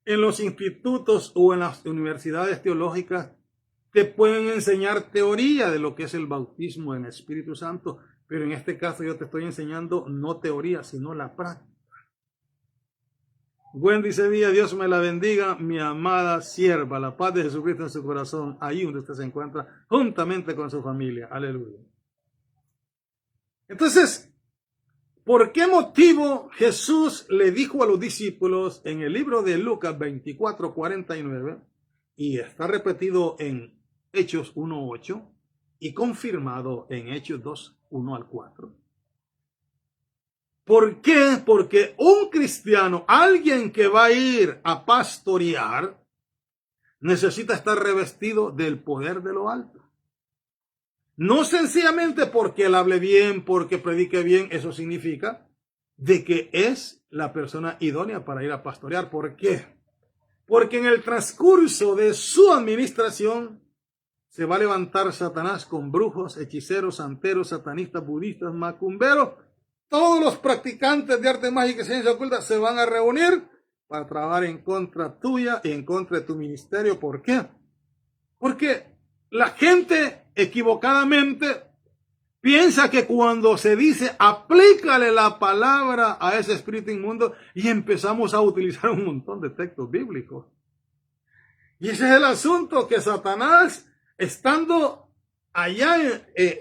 En los institutos o en las universidades teológicas te pueden enseñar teoría de lo que es el bautismo en el Espíritu Santo, pero en este caso yo te estoy enseñando no teoría, sino la práctica. Wendy Sevilla, Dios me la bendiga, mi amada sierva, la paz de Jesucristo en su corazón, ahí donde usted se encuentra, juntamente con su familia. Aleluya. Entonces, ¿por qué motivo Jesús le dijo a los discípulos en el libro de Lucas 24:49, y está repetido en Hechos 1:8 y confirmado en Hechos 2:1-4? ¿Por qué? Porque un cristiano, alguien que va a ir a pastorear, necesita estar revestido del poder de lo alto. No sencillamente porque él hable bien, porque predique bien, eso significa de que es la persona idónea para ir a pastorear. ¿Por qué? Porque en el transcurso de su administración se va a levantar Satanás con brujos, hechiceros, santeros, satanistas, budistas, macumberos. Todos los practicantes de arte mágica y ciencia oculta se van a reunir para trabajar en contra tuya y en contra de tu ministerio. ¿Por qué? Porque la gente equivocadamente piensa que cuando se dice aplícale la palabra a ese espíritu inmundo, y empezamos a utilizar un montón de textos bíblicos. Y ese es el asunto, que Satanás, estando allá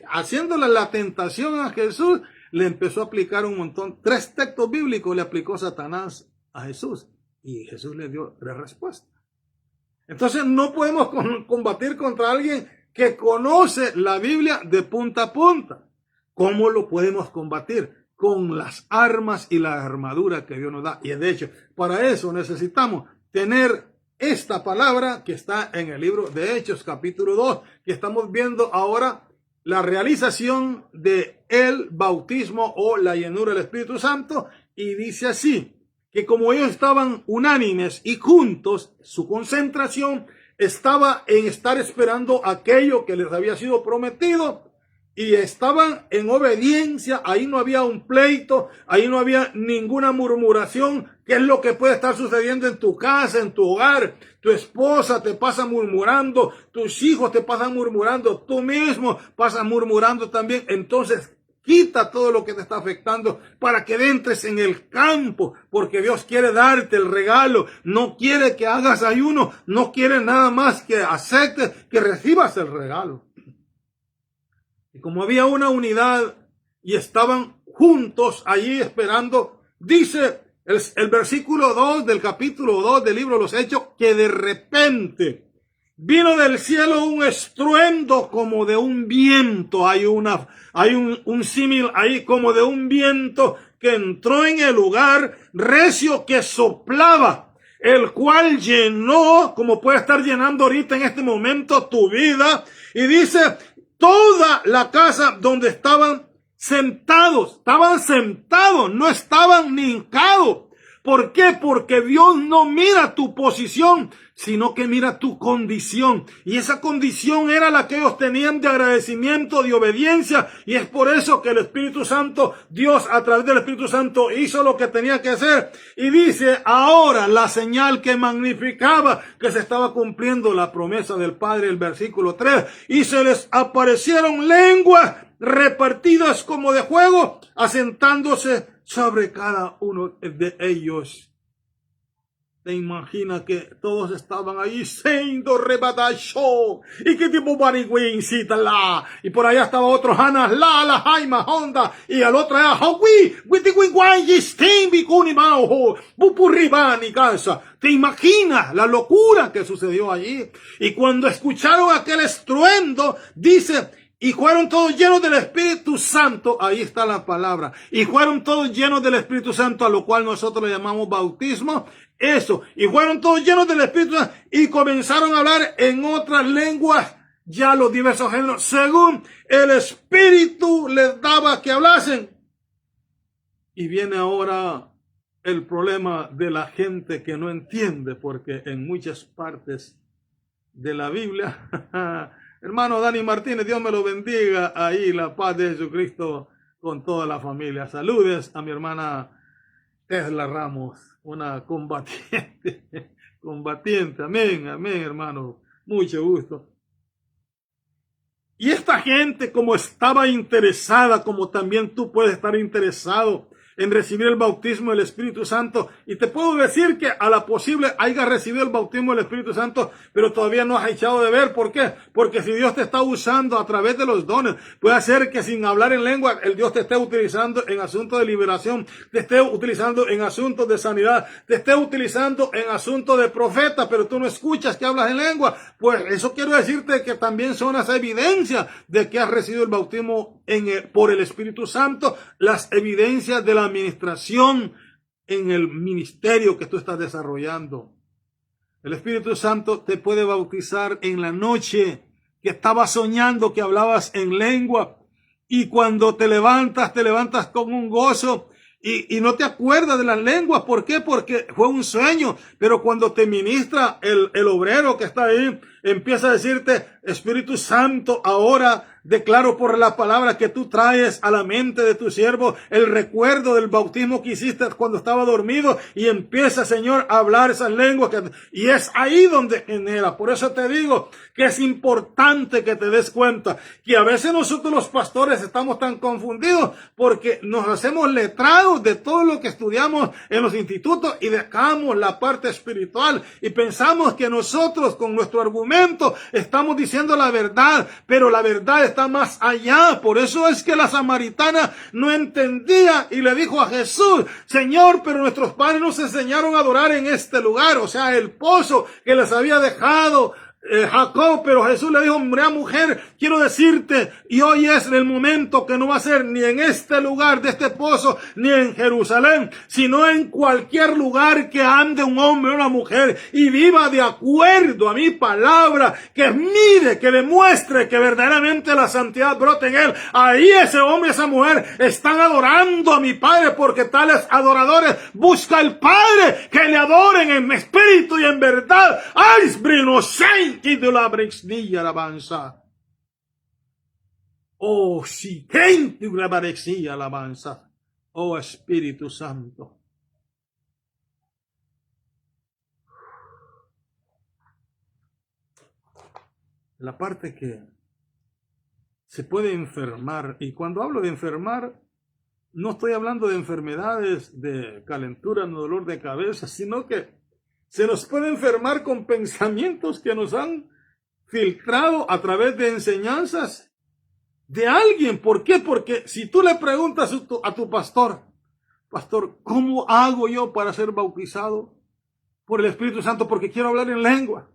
haciéndole la tentación a Jesús, le empezó a aplicar un montón. 3 textos bíblicos le aplicó Satanás a Jesús y Jesús le dio 3 respuestas. Entonces no podemos combatir contra alguien que conoce la Biblia de punta a punta. ¿Cómo lo podemos combatir? Con las armas y la armadura que Dios nos da. Y de hecho, para eso necesitamos tener esta palabra que está en el libro de Hechos, capítulo 2, que estamos viendo ahora la realización de el bautismo o la llenura del Espíritu Santo, y dice así, que como ellos estaban unánimes y juntos, su concentración estaba en estar esperando aquello que les había sido prometido, y estaban en obediencia. Ahí no había un pleito, ahí no había ninguna murmuración, que es lo que puede estar sucediendo en tu casa, en tu hogar. Tu esposa te pasa murmurando, tus hijos te pasan murmurando, tú mismo pasas murmurando también. Entonces, quita todo lo que te está afectando para que entres en el campo, porque Dios quiere darte el regalo. No quiere que hagas ayuno, no quiere nada más que aceptes, que recibas el regalo. Y como había una unidad y estaban juntos allí esperando, dice el versículo 2 del capítulo 2 del libro de los Hechos, que de repente vino del cielo un estruendo como de un viento. Hay un símil ahí como de un viento que entró en el lugar, recio, que soplaba, el cual llenó, como puede estar llenando ahorita en este momento, tu vida. Y dice, toda la casa donde estaban sentados, no estaban ni hincados. ¿Por qué? Porque Dios no mira tu posición, sino que mira tu condición. Y esa condición era la que ellos tenían de agradecimiento, de obediencia. Y es por eso que el Espíritu Santo, Dios a través del Espíritu Santo hizo lo que tenía que hacer. Y dice, ahora la señal que magnificaba que se estaba cumpliendo la promesa del Padre, el versículo 3. Y se les aparecieron lenguas repartidas como de fuego, asentándose sobre cada uno de ellos. ¿Te imaginas que todos estaban ahí siendo rebatados? Y que tipo barigüincita la. Y por allá estaba otro Hanas la Jaima Honda. Y al otro era Hawi, Witiguiguay, Stembi, Kunimao, Bupurribani, casa. ¿Te imaginas la locura que sucedió allí? Y cuando escucharon aquel estruendo, dice, y fueron todos llenos del Espíritu Santo. Ahí está la palabra. Y fueron todos llenos del Espíritu Santo, a lo cual nosotros le llamamos bautismo. Eso. Y fueron todos llenos del Espíritu Santo y comenzaron a hablar en otras lenguas, ya los diversos géneros, según el Espíritu les daba que hablasen. Y viene ahora el problema de la gente que no entiende, porque en muchas partes de la Biblia... Hermano Dani Martínez, Dios me lo bendiga. Ahí la paz de Jesucristo con toda la familia. Saludes a mi hermana Tesla Ramos, una combatiente. Amén, amén, hermano. Mucho gusto. Y esta gente, como estaba interesada, como también tú puedes estar interesado en recibir el bautismo del Espíritu Santo. Y te puedo decir que a la posible hayas recibido el bautismo del Espíritu Santo, pero todavía no has echado de ver. ¿Por qué? Porque si Dios te está usando a través de los dones, puede ser que sin hablar en lengua, el Dios te esté utilizando en asuntos de liberación, te esté utilizando en asuntos de sanidad, te esté utilizando en asuntos de profeta, pero tú no escuchas que hablas en lengua. Pues eso quiero decirte que también son las evidencias de que has recibido el bautismo por el Espíritu Santo, las evidencias de la administración en el ministerio que tú estás desarrollando. El Espíritu Santo te puede bautizar en la noche que estabas soñando que hablabas en lengua, y cuando te levantas con un gozo y no te acuerdas de las lenguas. ¿Por qué? Porque fue un sueño. Pero cuando te ministra el obrero que está ahí, empieza a decirte, Espíritu Santo, ahora declaro por la palabra que tú traes a la mente de tu siervo el recuerdo del bautismo que hiciste cuando estaba dormido, y empieza, Señor, a hablar esas lenguas. Y es ahí donde genera. Por eso te digo que es importante que te des cuenta que a veces nosotros los pastores estamos tan confundidos porque nos hacemos letrados de todo lo que estudiamos en los institutos y dejamos la parte espiritual y pensamos que nosotros con nuestro argumento estamos diciendo la verdad, pero la verdad está más allá. Por eso es que la samaritana no entendía y le dijo a Jesús, Señor, pero nuestros padres nos enseñaron a adorar en este lugar, o sea, el pozo que les había dejado Jacob, pero Jesús le dijo, mira mujer, quiero decirte, y hoy es el momento que no va a ser ni en este lugar de este pozo, ni en Jerusalén, sino en cualquier lugar que ande un hombre o una mujer y viva de acuerdo a mi palabra, que mire, que demuestre que verdaderamente la santidad brota en él. Ahí ese hombre y esa mujer están adorando a mi Padre, porque tales adoradores busca el Padre, que le adoren en espíritu y en verdad. ¡Ay, brino y de la brexilla alabanza! Oh, sí, gente de la brexilla alabanza. Oh, Espíritu Santo. La parte que se puede enfermar, y cuando hablo de enfermar, no estoy hablando de enfermedades de calentura, no dolor de cabeza, sino que se nos puede enfermar con pensamientos que nos han filtrado a través de enseñanzas de alguien. ¿Por qué? Porque si tú le preguntas a tu pastor, ¿cómo hago yo para ser bautizado por el Espíritu Santo? Porque quiero hablar en lengua.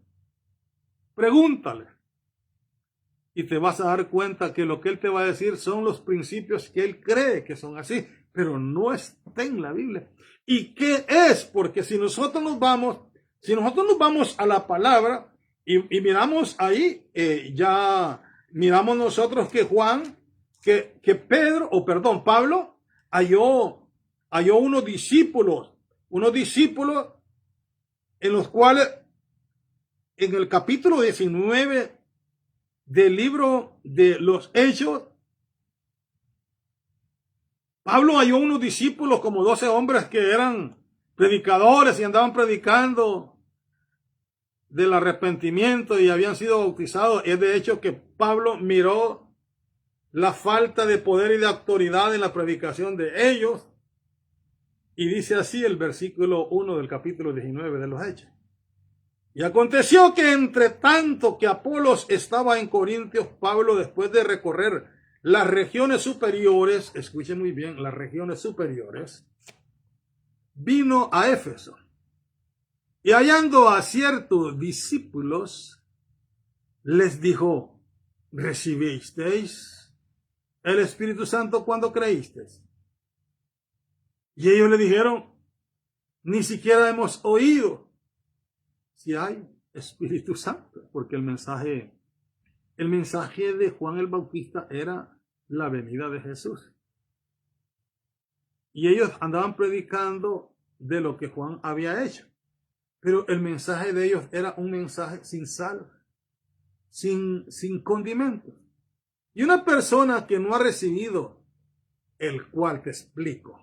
Pregúntale. Y te vas a dar cuenta que lo que él te va a decir son los principios que él cree que son así, pero no está en la Biblia. ¿Y qué es? Porque si nosotros nos vamos a la palabra y miramos ahí, ya miramos nosotros que Pablo halló unos discípulos en los cuales en el capítulo 19 del libro de los Hechos, Pablo halló unos discípulos como 12 hombres que eran predicadores y andaban predicando del arrepentimiento y habían sido bautizados. Es de hecho que Pablo miró la falta de poder y de autoridad en la predicación de ellos, y dice así el versículo 1 del capítulo 19 de los Hechos. Y aconteció que entre tanto que Apolos estaba en Corintios, Pablo, después de recorrer las regiones superiores, escuchen muy bien, las regiones superiores, vino a Éfeso. Y hallando a ciertos discípulos, les dijo, ¿recibisteis el Espíritu Santo cuando creísteis? Y ellos le dijeron, ni siquiera hemos oído si hay Espíritu Santo, porque el mensaje de Juan el Bautista era la venida de Jesús. Y ellos andaban predicando de lo que Juan había hecho. Pero el mensaje de ellos era un mensaje sin sal, sin condimentos. Y una persona que no ha recibido, el cual te explico,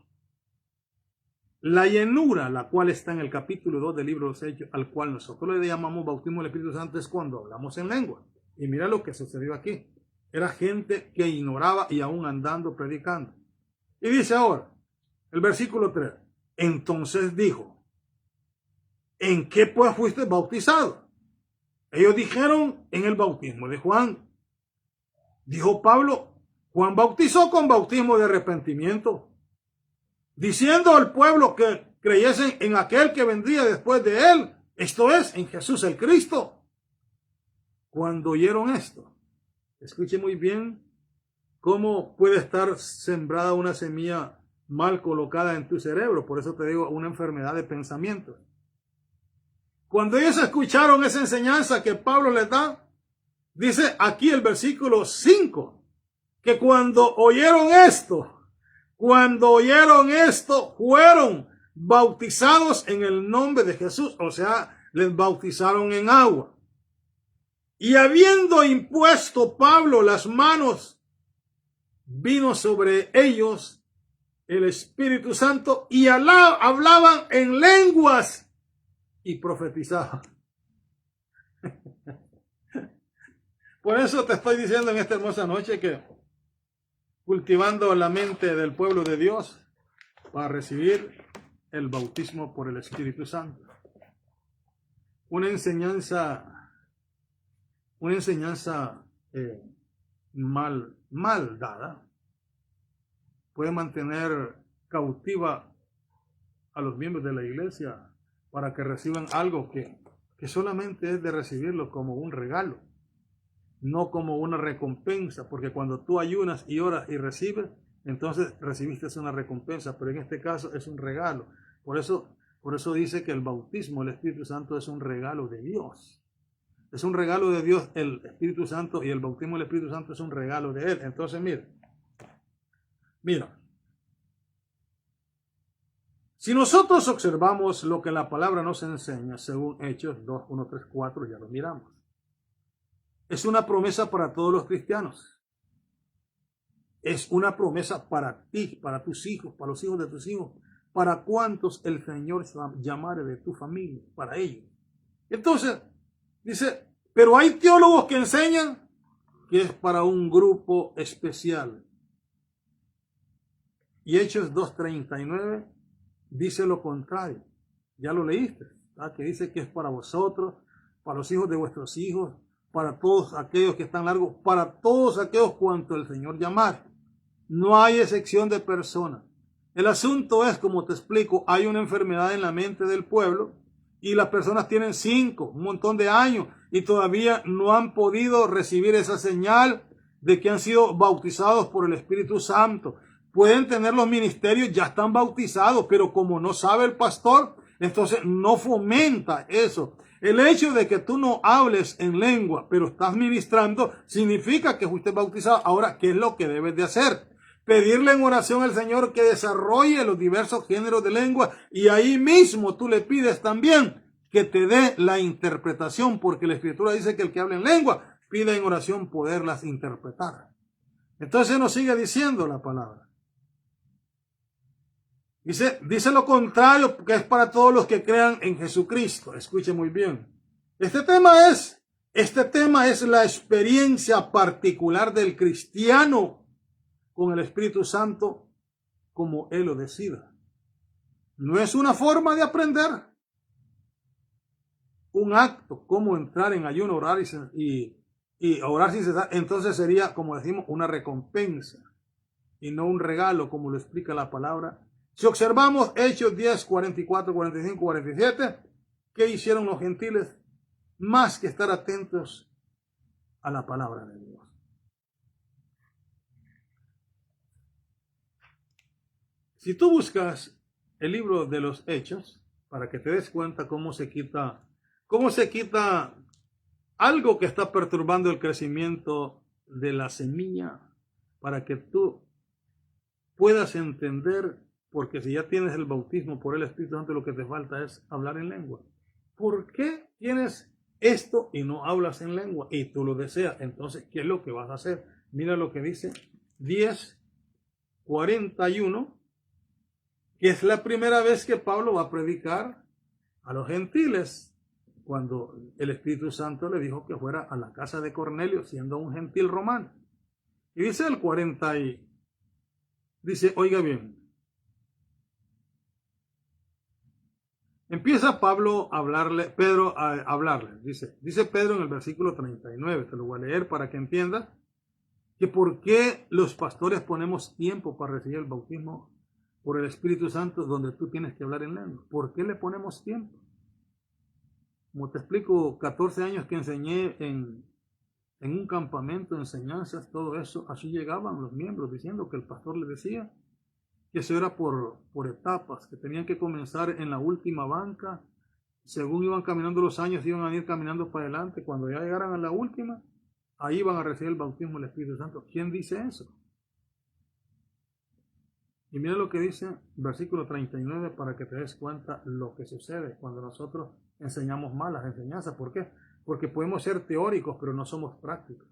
la llenura, la cual está en el capítulo 2 del libro de los Hechos, al cual nosotros le llamamos bautismo del Espíritu Santo, es cuando hablamos en lengua. Y mira lo que sucedió aquí. Era gente que ignoraba y aún andando predicando. Y dice ahora, el versículo 3, entonces dijo, ¿en qué pues fuiste bautizado? Ellos dijeron, en el bautismo de Juan. Dijo Pablo, Juan bautizó con bautismo de arrepentimiento, diciendo al pueblo que creyesen en aquel que vendría después de él, esto es, en Jesús el Cristo. Cuando oyeron esto, escuche muy bien cómo puede estar sembrada una semilla mal colocada en tu cerebro. Por eso te digo, una enfermedad de pensamiento. Cuando ellos escucharon esa enseñanza que Pablo les da, dice aquí el versículo 5, que cuando oyeron esto, fueron bautizados en el nombre de Jesús, o sea, les bautizaron en agua. Y habiendo impuesto Pablo las manos, vino sobre ellos el Espíritu Santo y hablaban en lenguas y profetizaban. Por eso te estoy diciendo en esta hermosa noche que cultivando la mente del pueblo de Dios para recibir el bautismo por el Espíritu Santo. Una enseñanza mal dada puede mantener cautiva a los miembros de la iglesia para que reciban algo que que solamente es de recibirlo como un regalo, no como una recompensa, porque cuando tú ayunas y oras y recibes, entonces recibiste una recompensa, pero en este caso es un regalo. Por eso dice que el bautismo del Espíritu Santo es un regalo de Dios. Es un regalo de Dios el Espíritu Santo, y el bautismo del Espíritu Santo es un regalo de Él. Entonces, mira. Si nosotros observamos lo que la palabra nos enseña, según Hechos 2, 1, 3, 4, ya lo miramos. Es una promesa para todos los cristianos. Es una promesa para ti, para tus hijos, para los hijos de tus hijos, para cuantos el Señor llamare de tu familia, para ellos. Entonces, dice, pero hay teólogos que enseñan que es para un grupo especial. Y Hechos 2:39 dice lo contrario. Ya lo leíste, ¿verdad? Que dice que es para vosotros, para los hijos de vuestros hijos, para todos aquellos que están largos, para todos aquellos cuanto el Señor llamare. No hay excepción de personas. El asunto es, como te explico, hay una enfermedad en la mente del pueblo y las personas tienen un montón de años y todavía no han podido recibir esa señal de que han sido bautizados por el Espíritu Santo. Pueden tener los ministerios, ya están bautizados, pero como no sabe el pastor, entonces no fomenta eso. El hecho de que tú no hables en lengua, pero estás ministrando, significa que fuiste bautizado. Ahora, ¿qué es lo que debes de hacer? Pedirle en oración al Señor que desarrolle los diversos géneros de lengua, y ahí mismo tú le pides también que te dé la interpretación, porque la Escritura dice que el que habla en lengua pide en oración poderlas interpretar. Entonces nos sigue diciendo la palabra. Dice lo contrario, que es para todos los que crean en Jesucristo. Escuche muy bien. Este tema es la experiencia particular del cristiano con el Espíritu Santo, como Él lo decida. No es una forma de aprender. Un acto, como entrar en ayuno, orar y orar sin cesar, entonces sería, como decimos, una recompensa y no un regalo, como lo explica la palabra. Si observamos Hechos 10, 44, 45, 47, ¿qué hicieron los gentiles? Más que estar atentos a la palabra de Dios. Si tú buscas el libro de los Hechos, para que te des cuenta cómo se quita algo que está perturbando el crecimiento de la semilla, para que tú puedas entender. Porque si ya tienes el bautismo por el Espíritu Santo, lo que te falta es hablar en lengua. ¿Por qué tienes esto y no hablas en lengua? Y tú lo deseas. Entonces, ¿qué es lo que vas a hacer? Mira lo que dice 10:41, que es la primera vez que Pablo va a predicar a los gentiles, cuando el Espíritu Santo le dijo que fuera a la casa de Cornelio, siendo un gentil romano. Y dice el 40 dice, oiga bien, empieza Pedro a hablarle. Dice Pedro en el versículo 39, te lo voy a leer para que entiendas que por qué los pastores ponemos tiempo para recibir el bautismo por el Espíritu Santo, donde tú tienes que hablar en lengua. ¿Por qué le ponemos tiempo? Como te explico, 14 años que enseñé en un campamento, enseñanzas, todo eso, así llegaban los miembros diciendo que el pastor les decía que eso era por etapas, que tenían que comenzar en la última banca. Según iban caminando los años, iban a ir caminando para adelante. Cuando ya llegaran a la última, ahí iban a recibir el bautismo del Espíritu Santo. ¿Quién dice eso? Y mira lo que dice versículo 39 para que te des cuenta lo que sucede cuando nosotros enseñamos mal las enseñanzas. ¿Por qué? Porque podemos ser teóricos, pero no somos prácticos.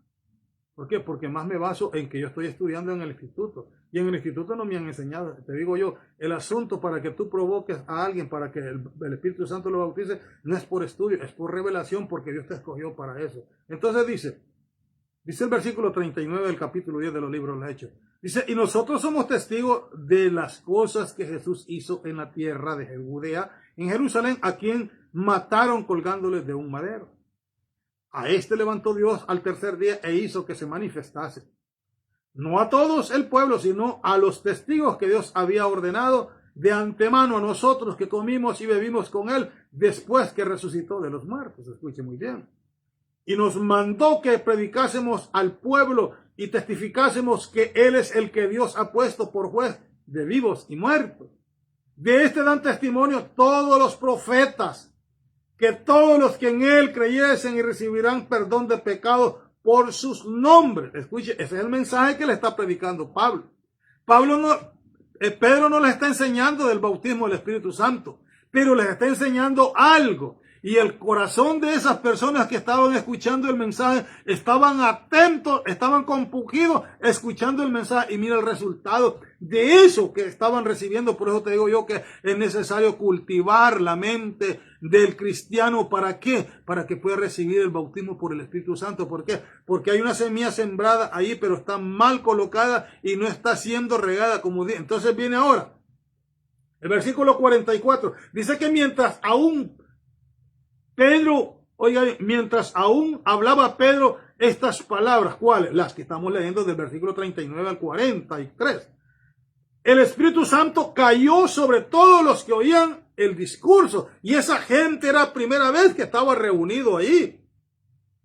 ¿Por qué? Porque más me baso en que yo estoy estudiando en el instituto. Y en el instituto no me han enseñado. Te digo yo, el asunto para que tú provoques a alguien, para que el Espíritu Santo lo bautice, no es por estudio, es por revelación, porque Dios te escogió para eso. Entonces dice el versículo 39 del capítulo 10 de los libros de los Hechos. Dice, y nosotros somos testigos de las cosas que Jesús hizo en la tierra de Judea, en Jerusalén, a quien mataron colgándole de un madero. A este levantó Dios al tercer día e hizo que se manifestase. No a todos el pueblo, sino a los testigos que Dios había ordenado, de antemano a nosotros que comimos y bebimos con él después que resucitó de los muertos. Escuche muy bien. Y nos mandó que predicásemos al pueblo y testificásemos que él es el que Dios ha puesto por juez de vivos y muertos. De este dan testimonio todos los profetas, que todos los que en él creyesen y recibirán perdón de pecados por sus nombres. Escuche, ese es el mensaje que le está predicando Pablo. Pedro no les está enseñando del bautismo del Espíritu Santo, pero les está enseñando algo. Y el corazón de esas personas que estaban escuchando el mensaje estaban atentos, estaban compungidos escuchando el mensaje. Y mira el resultado de eso que estaban recibiendo. Por eso te digo yo que es necesario cultivar la mente del cristiano. ¿Para qué? Para que pueda recibir el bautismo por el Espíritu Santo. ¿Por qué? Porque hay una semilla sembrada ahí, pero está mal colocada y no está siendo regada como dice. Entonces viene ahora el versículo 44. Dice que mientras aún hablaba Pedro estas palabras, ¿cuáles? Las que estamos leyendo del versículo 39 al 43. El Espíritu Santo cayó sobre todos los que oían el discurso. Y esa gente era la primera vez que estaba reunido ahí.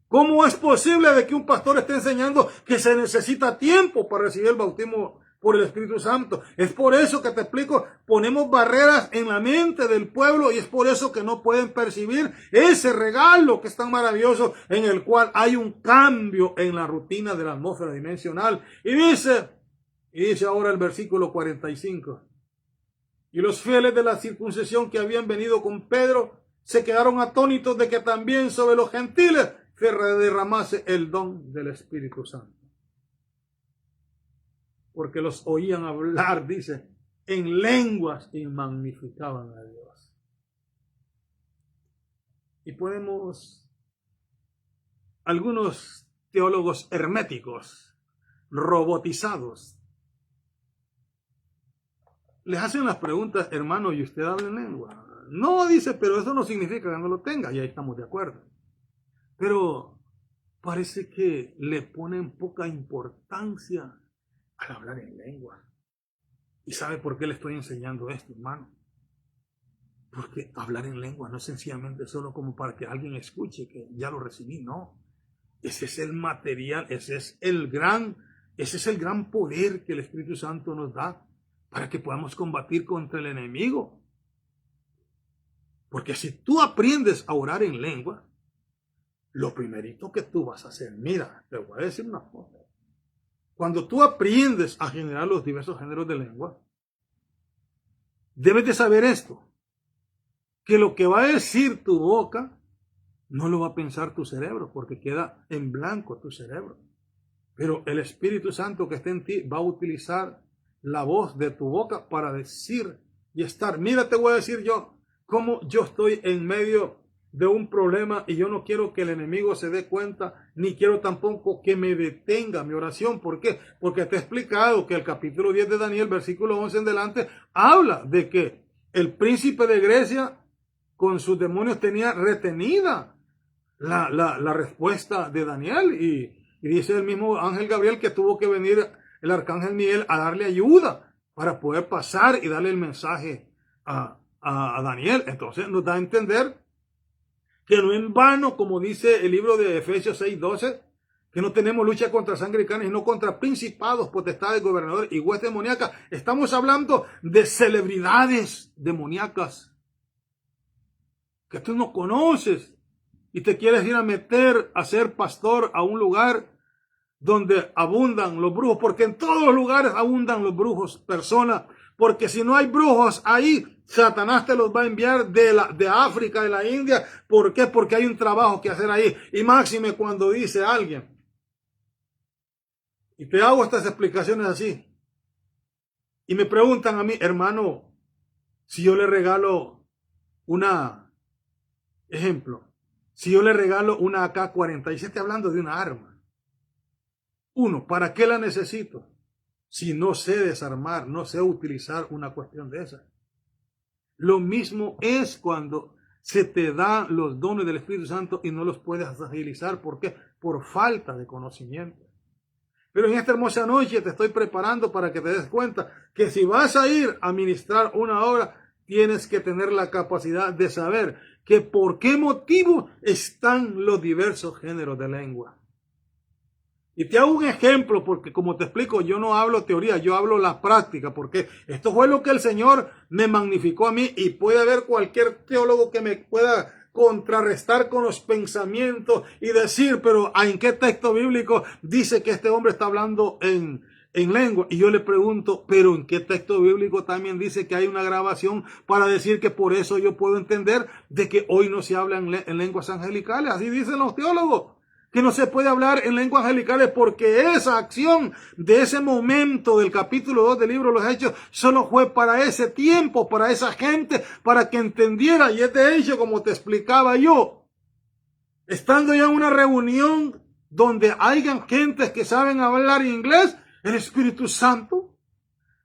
¿Cómo es posible de que un pastor esté enseñando que se necesita tiempo para recibir el bautismo por el Espíritu Santo? Es por eso que te explico, ponemos barreras en la mente del pueblo y es por eso que no pueden percibir ese regalo que es tan maravilloso, en el cual hay un cambio en la rutina de la atmósfera dimensional. Y dice ahora el versículo 45. Y los fieles de la circuncisión que habían venido con Pedro se quedaron atónitos de que también sobre los gentiles se derramase el don del Espíritu Santo. Porque los oían hablar, dice, en lenguas y magnificaban a Dios. Y podemos, algunos teólogos herméticos, robotizados, les hacen las preguntas, hermano, ¿y usted habla en lengua? No, dice, pero eso no significa que no lo tenga, y ahí estamos de acuerdo. Pero parece que le ponen poca importancia al hablar en lengua. ¿Y sabe por qué le estoy enseñando esto, hermano? Porque hablar en lengua no es sencillamente solo como para que alguien escuche que ya lo recibí, no. Ese es el material, ese es el gran poder que el Espíritu Santo nos da para que podamos combatir contra el enemigo. Porque si tú aprendes a orar en lengua, lo primerito que tú vas a hacer, mira, te voy a decir una cosa. Cuando tú aprendes a generar los diversos géneros de lengua, debes de saber esto, que lo que va a decir tu boca no lo va a pensar tu cerebro, porque queda en blanco tu cerebro. Pero el Espíritu Santo que está en ti va a utilizar la voz de tu boca para decir y estar. Mira, te voy a decir yo, cómo yo estoy en medio de un problema y yo no quiero que el enemigo se dé cuenta, ni quiero tampoco que me detenga mi oración. ¿Por qué? Porque te he explicado que el capítulo 10 de Daniel, versículo 11 en delante, habla de que el príncipe de Grecia con sus demonios tenía retenida la respuesta de Daniel, y dice el mismo ángel Gabriel que tuvo que venir el arcángel Miguel a darle ayuda para poder pasar y darle el mensaje a Daniel. Entonces nos da a entender que no en vano, como dice el libro de Efesios 6:12, que no tenemos lucha contra sangre y carne, sino contra principados, potestades, gobernadores y huestes demoníacas. Estamos hablando de celebridades demoníacas que tú no conoces y te quieres ir a meter a ser pastor a un lugar donde abundan los brujos, porque en todos los lugares abundan los brujos, personas, porque si no hay brujos ahí, Satanás te los va a enviar de África, de la India. ¿Por qué? Porque hay un trabajo que hacer ahí. Y máxime cuando dice alguien, y te hago estas explicaciones así, y me preguntan a mí, hermano, si yo le regalo si yo le regalo una AK-47, hablando de una arma. Uno, ¿para qué la necesito? Si no sé desarmar, no sé utilizar una cuestión de esa. Lo mismo es cuando se te dan los dones del Espíritu Santo y no los puedes agilizar. ¿Por qué? Por falta de conocimiento. Pero en esta hermosa noche te estoy preparando para que te des cuenta que si vas a ir a ministrar una obra, tienes que tener la capacidad de saber que por qué motivo están los diversos géneros de lengua. Y te hago un ejemplo, porque como te explico, yo no hablo teoría, yo hablo la práctica, porque esto fue lo que el Señor me magnificó a mí, y puede haber cualquier teólogo que me pueda contrarrestar con los pensamientos y decir, pero ¿en qué texto bíblico dice que este hombre está hablando en lengua? Y yo le pregunto, pero ¿en qué texto bíblico también dice que hay una grabación para decir que por eso yo puedo entender de que hoy no se habla en lenguas angelicales? Así dicen los teólogos, que no se puede hablar en lenguas angelicales porque esa acción de ese momento del capítulo 2 del libro de los Hechos solo fue para ese tiempo, para esa gente, para que entendiera. Y es de hecho, como te explicaba yo, estando ya en una reunión donde hayan gentes que saben hablar inglés, el Espíritu Santo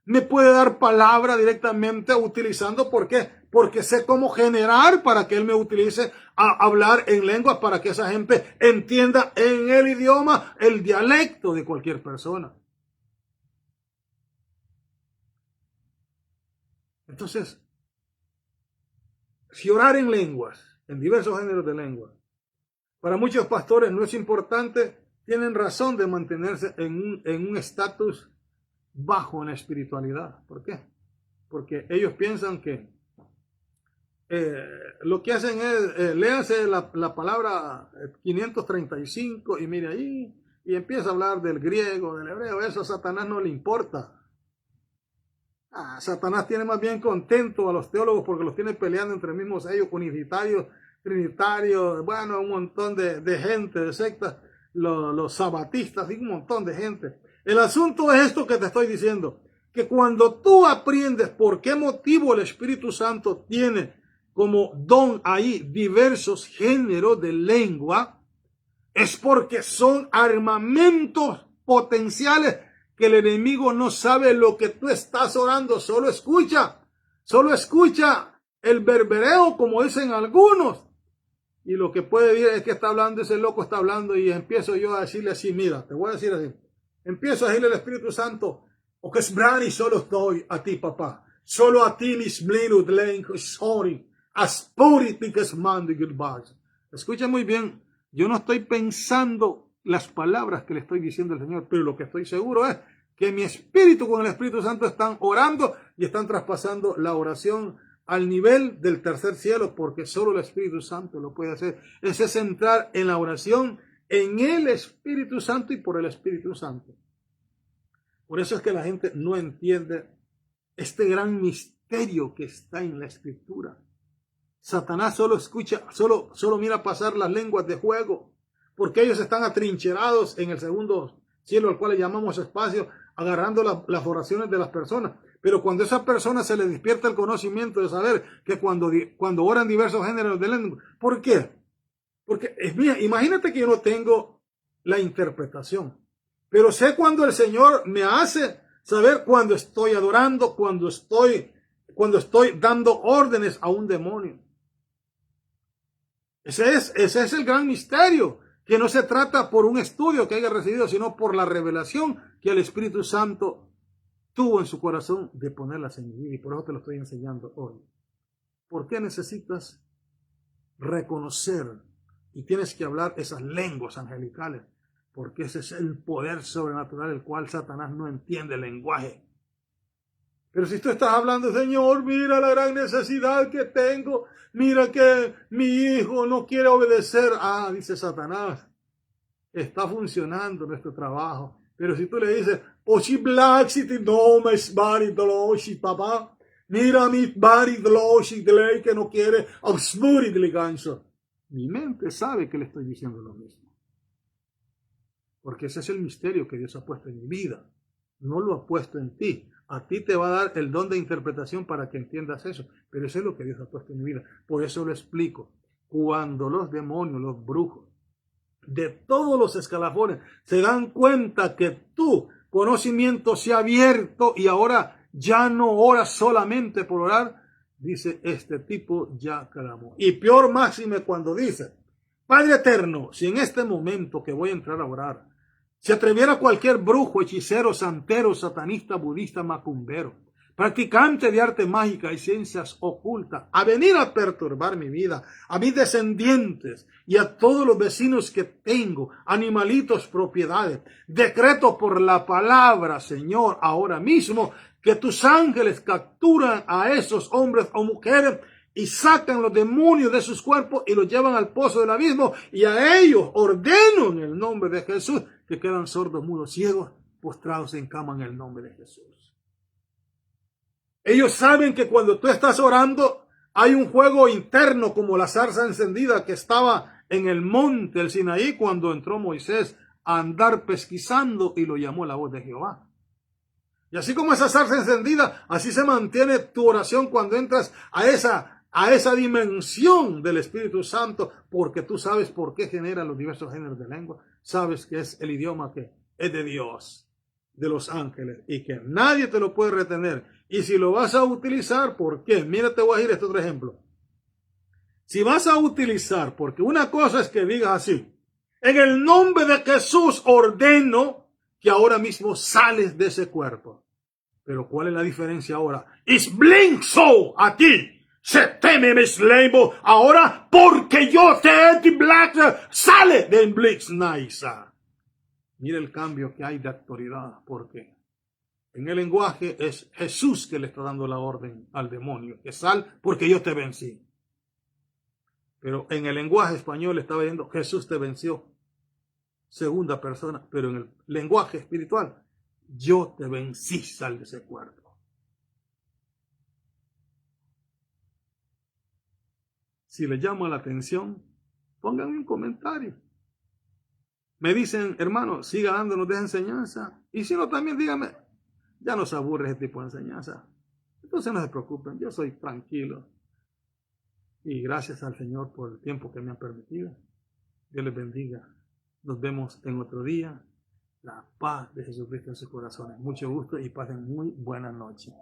me puede dar palabra directamente utilizando, ¿por qué? Porque sé cómo generar para que Él me utilice a hablar en lenguas para que esa gente entienda en el idioma, el dialecto de cualquier persona. Entonces, si orar en lenguas, en diversos géneros de lenguas, para muchos pastores no es importante, tienen razón de mantenerse en un estatus bajo en la espiritualidad. ¿Por qué? Porque ellos piensan que lo que hacen es, léase la palabra 535 y mire ahí, y empieza a hablar del griego, del hebreo. Eso a Satanás no le importa. Satanás tiene más bien contento a los teólogos porque los tiene peleando entre mismos ellos, unitarios, trinitarios, bueno, un montón de gente, de sectas, los sabatistas y un montón de gente. El asunto es esto que te estoy diciendo, que cuando tú aprendes por qué motivo el Espíritu Santo tiene como don ahí diversos géneros de lengua, es porque son armamentos potenciales que el enemigo no sabe lo que tú estás orando, solo escucha el berbereo, como dicen algunos, y lo que puede decir es que está hablando, ese loco está hablando, y empiezo yo a decirle así, mira, te voy a decir así, empiezo a decirle al Espíritu Santo, o que es brani solo estoy a ti, papá, solo a ti mis blinus lenco, sorry, aspuriticas mando y goodbye. Escucha muy bien, yo no estoy pensando las palabras que le estoy diciendo al Señor, pero lo que estoy seguro es que mi espíritu con el Espíritu Santo están orando y están traspasando la oración al nivel del tercer cielo, porque solo el Espíritu Santo lo puede hacer. Ese es entrar en la oración en el Espíritu Santo y por el Espíritu Santo. Por eso es que la gente no entiende este gran misterio que está en la Escritura. Satanás solo escucha, solo mira pasar las lenguas de fuego, porque ellos están atrincherados en el segundo cielo, al cual le llamamos espacio, agarrando las oraciones de las personas. Pero cuando a esa persona se le despierta el conocimiento de saber que cuando oran diversos géneros de lengua, ¿por qué? Porque, imagínate que yo no tengo la interpretación, pero sé cuando el Señor me hace saber cuando estoy adorando, cuando estoy dando órdenes a un demonio. Ese es el gran misterio, que no se trata por un estudio que haya recibido, sino por la revelación que el Espíritu Santo tuvo en su corazón de ponerlas en mi vida, y por eso te lo estoy enseñando hoy. ¿Por qué necesitas reconocer y tienes que hablar esas lenguas angelicales? Porque ese es el poder sobrenatural, el cual Satanás no entiende el lenguaje. Pero si tú estás hablando, Señor, mira la gran necesidad que tengo, mira que mi hijo no quiere obedecer. Dice Satanás, está funcionando nuestro trabajo. Pero si tú le dices, Oshi Black City no me es Baridoloshi, papá, mira mi Baridoloshi que no quiere ganso. Mi mente sabe que le estoy diciendo lo mismo. Porque ese es el misterio que Dios ha puesto en mi vida. No lo ha puesto en ti. A ti te va a dar el don de interpretación para que entiendas eso. Pero eso es lo que Dios ha puesto en mi vida. Por eso lo explico. Cuando los demonios, los brujos, de todos los escalafones, se dan cuenta que tu conocimiento se ha abierto y ahora ya no oras solamente por orar, dice, este tipo ya clamó. Y peor máxime cuando dice, Padre eterno, si en este momento que voy a entrar a orar, Se atreviera cualquier brujo, hechicero, santero, satanista, budista, macumbero, practicante de arte mágica y ciencias ocultas, a venir a perturbar mi vida, a mis descendientes y a todos los vecinos que tengo, animalitos, propiedades. Decreto por la palabra, Señor, ahora mismo, que tus ángeles capturan a esos hombres o mujeres y sacan los demonios de sus cuerpos y los llevan al pozo del abismo, y a ellos ordeno en el nombre de Jesús que quedan sordos, mudos, ciegos, postrados en cama en el nombre de Jesús. Ellos saben que cuando tú estás orando hay un fuego interno como la zarza encendida que estaba en el monte del Sinaí cuando entró Moisés a andar pesquisando y lo llamó la voz de Jehová. Y así como esa zarza encendida, así se mantiene tu oración cuando entras a esa dimensión del Espíritu Santo, porque tú sabes por qué genera los diversos géneros de lengua. Sabes que es el idioma que es de Dios, de los ángeles, y que nadie te lo puede retener. Y si lo vas a utilizar, ¿por qué? Mira, te voy a decir este otro ejemplo. Si vas a utilizar, porque una cosa es que digas así, en el nombre de Jesús ordeno que ahora mismo sales de ese cuerpo. Pero ¿cuál es la diferencia ahora? Es blinkso a ti. Se teme mis label ahora porque yo te he black. Sale de blix naisa. Mira el cambio que hay de autoridad, porque en el lenguaje es Jesús que le está dando la orden al demonio, que sal porque yo te vencí. Pero en el lenguaje español estaba diciendo Jesús te venció, segunda persona, pero en el lenguaje espiritual, yo te vencí, sal de ese cuerpo. Si les llama la atención, pónganme un comentario. Me dicen, hermano, siga dándonos de enseñanza. Y si no, también díganme, ya nos aburre ese tipo de enseñanza. Entonces no se preocupen, yo soy tranquilo. Y gracias al Señor por el tiempo que me han permitido. Dios les bendiga. Nos vemos en otro día. La paz de Jesucristo en sus corazones. Mucho gusto y pasen muy buena noche.